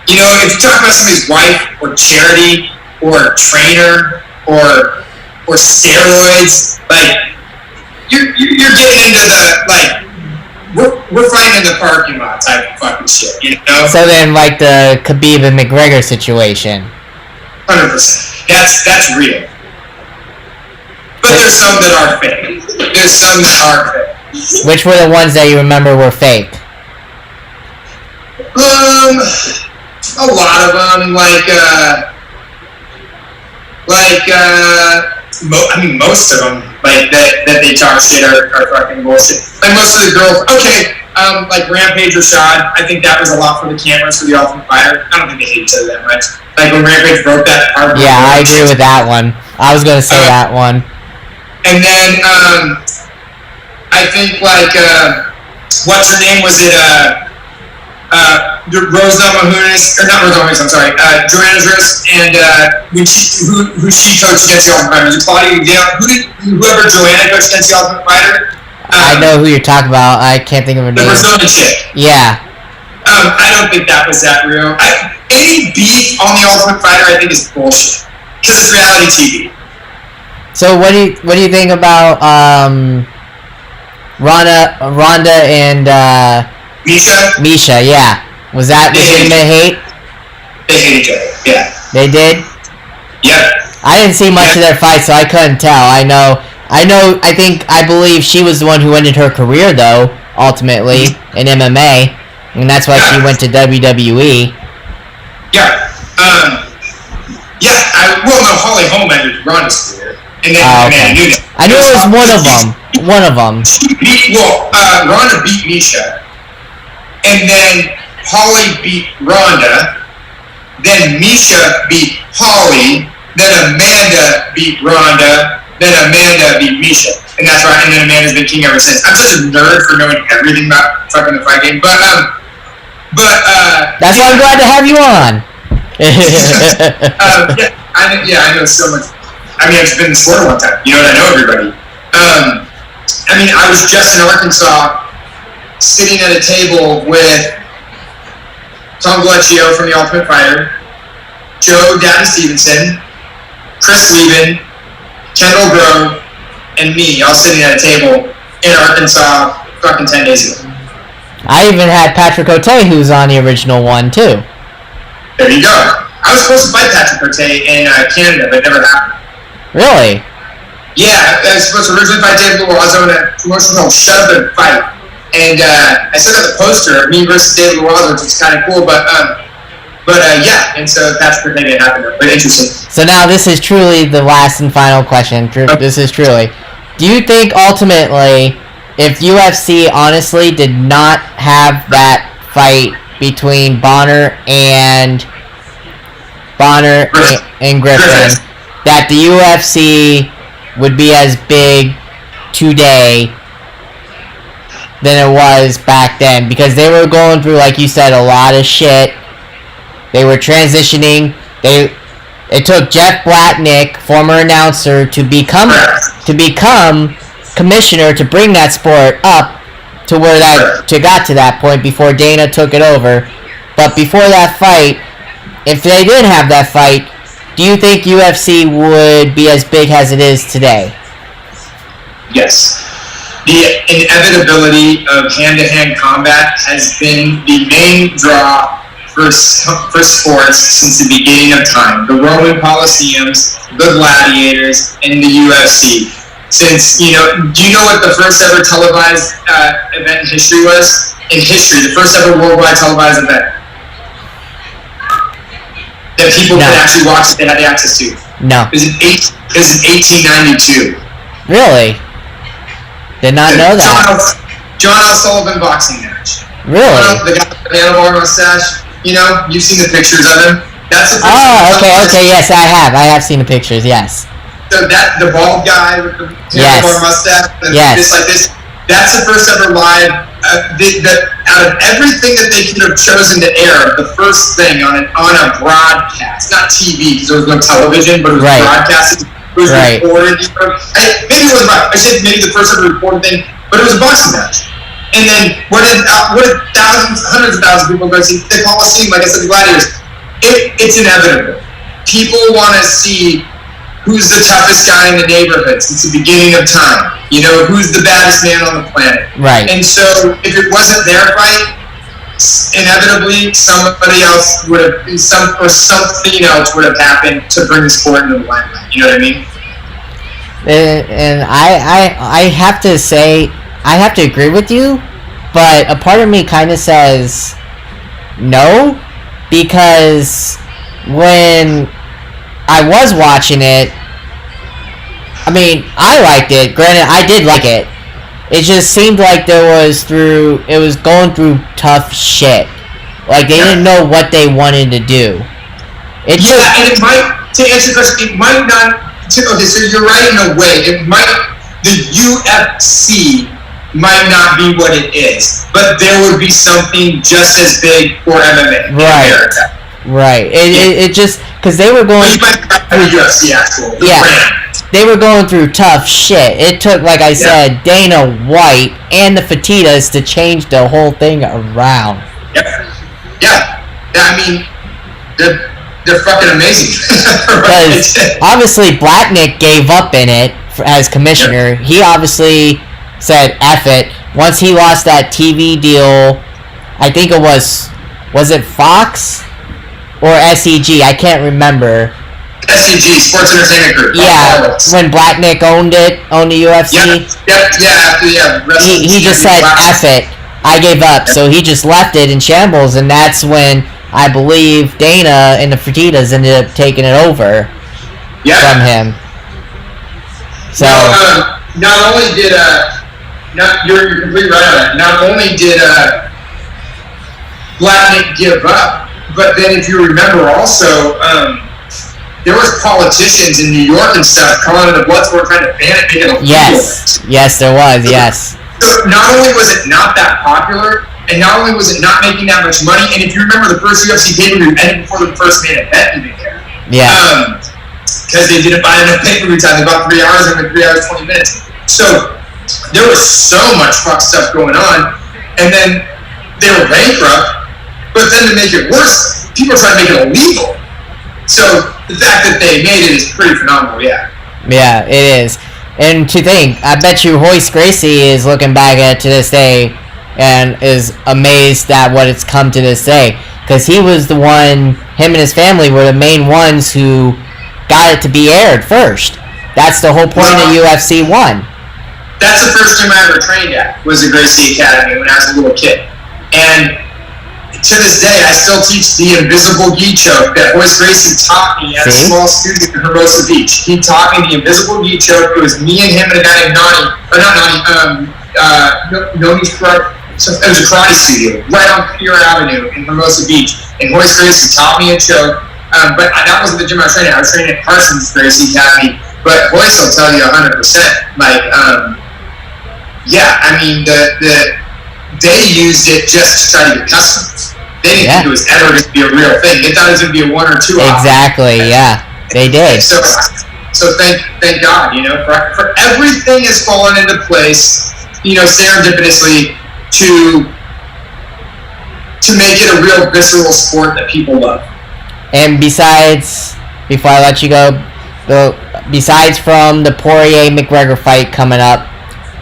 If you talk about somebody's wife or charity or trainer or steroids, like you're getting into the like we're fighting in the parking lot type of fucking shit, you know. So then, like the Khabib and McGregor situation. 100%. That's real. But there's some that are fake. There's some that are fake. Which were the ones that you remember were fake? A lot of them, most of them, like that they talk shit are fucking bullshit. Like most of the girls, like Rampage Rashad, I think that was a lot for the cameras for the Ultimate Fighter. I don't think they hate each other that much. Like when Rampage broke that part. Yeah, I agree with that one. I was gonna say that one. And then I think what's her name? Was it Rose Namajunas, or not Rose Namajunas? I'm sorry, Joanna Dress, and who she coached against the Ultimate Fighter? Was it Claudia Gayle? Whoever Joanna coached against the Ultimate Fighter? I know who you're talking about. I can't think of her name. The Brazilian chick. Yeah. I don't think that was that real. Any beef on the Ultimate Fighter, I think, is bullshit because it's reality TV. So what do you think about Ronda and Misha? Yeah. Was that legitimate hate? They hate each other. Yeah. They did? Yep. I didn't see much of their fight, so I couldn't tell. I believe she was the one who ended her career, though, ultimately, in MMA. And that's why she went to WWE. Yeah. Holly Holm ended Ronda's career. And then okay. I knew it was one of them. One of them. Ronda beat Misha. And then Holly beat Ronda. Then Misha beat Holly. Then Amanda beat Ronda. Then Amanda beat Misha. And that's right. And then Amanda's been king ever since. I'm such a nerd for knowing everything about fucking the fight game. But that's why I'm glad to have you on. I know so much. I just been in the sport one time. You know, and I know everybody. I was just in Arkansas, sitting at a table with Tom Galecchio from The Ultimate Fighter, Joe Daddy Stevenson, Chris Lieben, Kendall Grove, and me, all sitting at a table in Arkansas fucking 10 days ago. I even had Patrick O'Tay, who's on the original one, too. There you go. I was supposed to fight Patrick O'Tay in Canada, but it never happened. Really? Yeah, I was supposed to originally fight David Loiseau in a promotion called Shut Up and Fight. And I still got the poster of me versus David Loiseau, which is kind of cool, but yeah, and so Patrick O'Tay didn't happen, but interesting. So now this is truly the last and final question. This is truly. Do you think ultimately, if UFC honestly did not have that fight between Bonner and Griffin, that the UFC would be as big today than it was back then? Because they were going through, like you said, a lot of shit. They were transitioning. It took Jeff Blatnick, former announcer, to become commissioner to bring that sport up to where to got to that point before Dana took it over. But before that fight, if they did have that fight, do you think UFC would be as big as it is today? Yes. The inevitability of hand-to-hand combat has been the main draw for sports since the beginning of time. The Roman Colosseums, the Gladiators, and the UFC. Since, do you know what the first ever televised event in history was? In history, the first ever worldwide televised event that people could actually watch, that they had access to. No. It was in 1892. Really? Did not know that. John L. Sullivan boxing match. Really? The guy with the handlebar mustache. You've seen the pictures of him. That's the okay, yes, I have seen the pictures, yes. So the bald guy with the handlebar mustache, and just like this, that's the first ever live. Out of everything that they could have chosen to air, the first thing on a broadcast, not TV because there was no television, but it was broadcasted. It was recorded. Maybe it was I said maybe the first ever recorded thing, but it was a boxing match. And then what did thousands, hundreds of thousands of people go see the Coliseum? Like I said, the Gladiators. It's inevitable. People want to see who's the toughest guy in the neighborhood since the beginning of time. You know, who's the baddest man on the planet. Right. And so if it wasn't their fight, inevitably somebody else would have, something else would have happened to bring the sport into the limelight. You know what I mean? And I have to say, I have to agree with you, but a part of me kind of says no, because when I was watching it, I mean, I liked it. Granted, I did like it. It just seemed like it was going through tough shit. Like, they didn't know what they wanted to do. And it might, to answer your question, it might not, okay, so you're right in a way. The UFC might not be what it is, but there would be something just as big for MMA in America. Right. It just, because they were going through UFC actual. They were going through tough shit. It took, like I said, Dana White and the Fertittas to change the whole thing around. Yeah. I mean, they're fucking amazing. Because obviously Blacknick gave up in it as commissioner. He obviously said F it. Once he lost that TV deal, I think it was it Fox or SEG? I can't remember. SEG, Sports Entertainment Group. Yeah, when Blacknick owned the UFC. He just said F it. I gave up, so he just left it in shambles, and that's when I believe Dana and the Fertittas ended up taking it over from him. So not only did you're completely right on that. Not only did Blacknick give up, but then if you remember also, there was politicians in New York and stuff calling it a blood sport, trying to ban it, make it illegal. Yes, there was. Yes. So not only was it not that popular, and not only was it not making that much money, and if you remember the first UFC pay-per-view ended before the first main event even there. Yeah. Because they didn't buy enough pay-per-view time. They bought 3 hours and 3 hours 20 minutes. So there was so much fuck stuff going on, and then they were bankrupt. But then to make it worse, people are trying to make it illegal. So the fact that they made it is pretty phenomenal. Yeah. Yeah, it is. And to think, I bet you Royce Gracie is looking back at it to this day and is amazed at what it's come to this day. Because he was the one, him and his family were the main ones who got it to be aired first. That's the whole point of UFC 1. That's the first gym I ever trained at, was the Gracie Academy when I was a little kid. And to this day, I still teach the invisible gi choke that Royce Gracie taught me at a small studio in Hermosa Beach. He taught me the invisible gi choke. It was me and him and a guy named Noni's karate. It was a karate studio right on Pier Avenue in Hermosa Beach. And Royce Gracie taught me a choke. But that wasn't the gym I was training at. I was training at Parsons Gracie Academy. But Royce will tell you 100%. Like, I mean, they used it just to try to get customers. They didn't think it was ever going to be a real thing. They thought it was going to be a 1 or 2 hour. Exactly, yeah. They did. So thank God, you know, for everything has fallen into place, you know, serendipitously to make it a real visceral sport that people love. And besides, before I let you go, besides from the Poirier-McGregor fight coming up,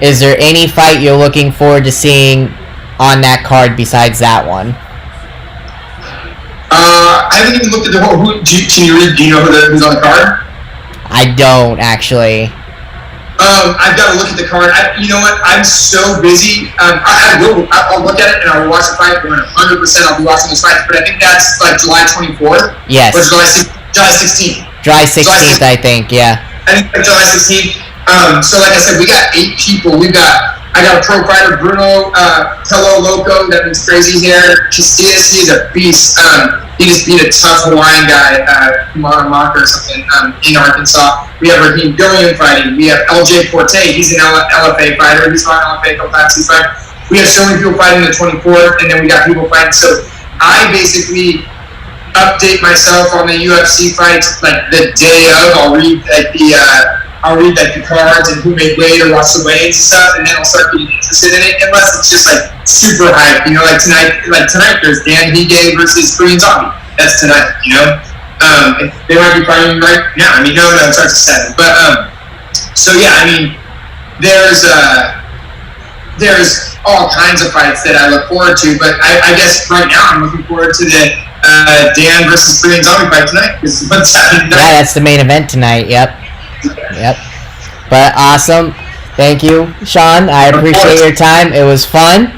is there any fight you're looking forward to seeing on that card besides that one? I haven't even looked at the whole. Do you know who's on the card? I don't actually. I've got to look at the card. You know what? I'm so busy. I'll look at it and I will watch the fight. 100%. I'll be watching this fight. But I think that's like July 24th. Yes. Or July 16th. July 16th, I think. Yeah. I think like July 16th. So like I said, we got 8 people. I got a pro fighter, Bruno Pello Loco, that means crazy hair. Casillas, he's a beast. He just beat a tough Hawaiian guy, Kumar Maka or something, in Arkansas. We have Raheem Gilliam fighting. We have LJ Forte. He's an LFA fighter. He's fought LFA a couple times. We have so many people fighting the 24th, and then we got people fighting. So I basically update myself on the UFC fights like the day of. I'll read the cards and who made weight or watch the weights and stuff, and then I'll start getting interested in it. Unless it's just like super hype, you know, like tonight there's Dan Hige versus Korean Zombie. That's tonight, you know. They might be fighting right now. I mean, no, it starts at 7. But so yeah, I mean, there's all kinds of fights that I look forward to. But I guess right now I'm looking forward to the Dan versus Korean Zombie fight tonight. Because what's happening tonight? Yeah, that's the main event tonight. Yep. But awesome. Thank you, Sean. I appreciate your time. It was fun.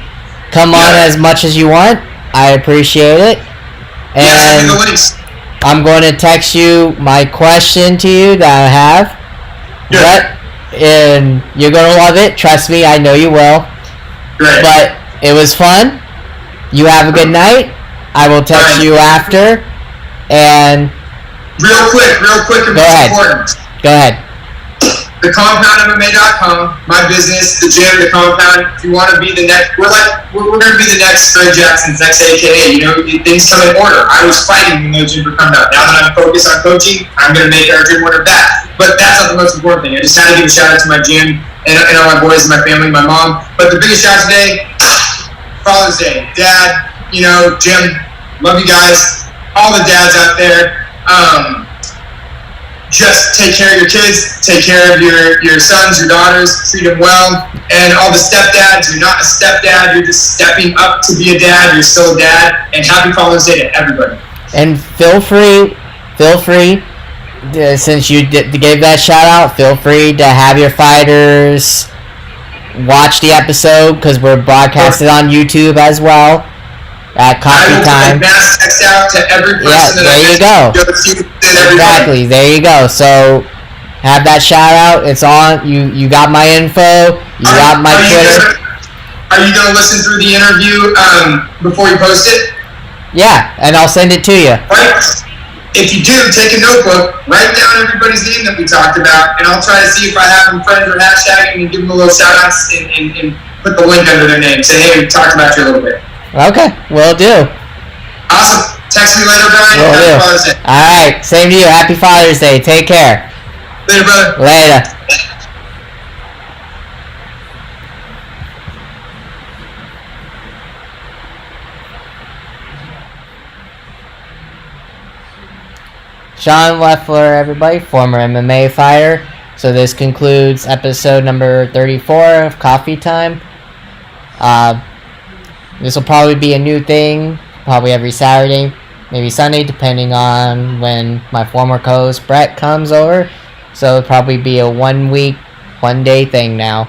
Come on as much as you want. I appreciate it. And I'm going to text you my question to you that I have. And you're going to love it. Trust me, I know you will. Great. But it was fun. You have a good night. I will text you after. And real quick, and go ahead. Important. Go ahead. TheCompoundMMA.com, my business, the gym, the compound. If you want to be the next, we're going to be the next Greg Jackson's next AKA. You know, things come in order. I was fighting when those gyms were coming up. Now that I'm focused on coaching, I'm going to make our gym order that. But that's not the most important thing. I just had to give a shout out to my gym and all my boys and my family, my mom. But the biggest shout out today, Father's Day. Dad, you know, Jim, love you guys. All the dads out there. Just take care of your kids, take care of your sons, your daughters, treat them well. And all the stepdads, you're not a stepdad, you're just stepping up to be a dad, you're still a dad. And happy Father's Day to everybody. And feel free, since you gave that shout out, feel free to have your fighters watch the episode because we're broadcasted on YouTube as well. At coffee time. Mass text out to every person that there you go. Exactly, there you go. So have that shout out. It's on. You got my info. You got my Twitter. Are you gonna listen through the interview before you post it? Yeah, and I'll send it to you. Right. If you do, take a notebook, write down everybody's name that we talked about, and I'll try to see if I have them friends or hashtag and give them a little shout outs and put the link under their name. Say, hey, we talked about you a little bit. Okay, will do. Awesome. Text me later, Brian. Will do. Father's Day. All right, same to you. Happy Father's Day. Take care. Later, brother. Later. Sean Loeffler, everybody, former MMA fighter. So this concludes episode number 34 of Coffee Time. This will probably be a new thing, probably every Saturday, maybe Sunday, depending on when my former co-host Brett comes over. So it'll probably be a 1 week, 1 day thing now.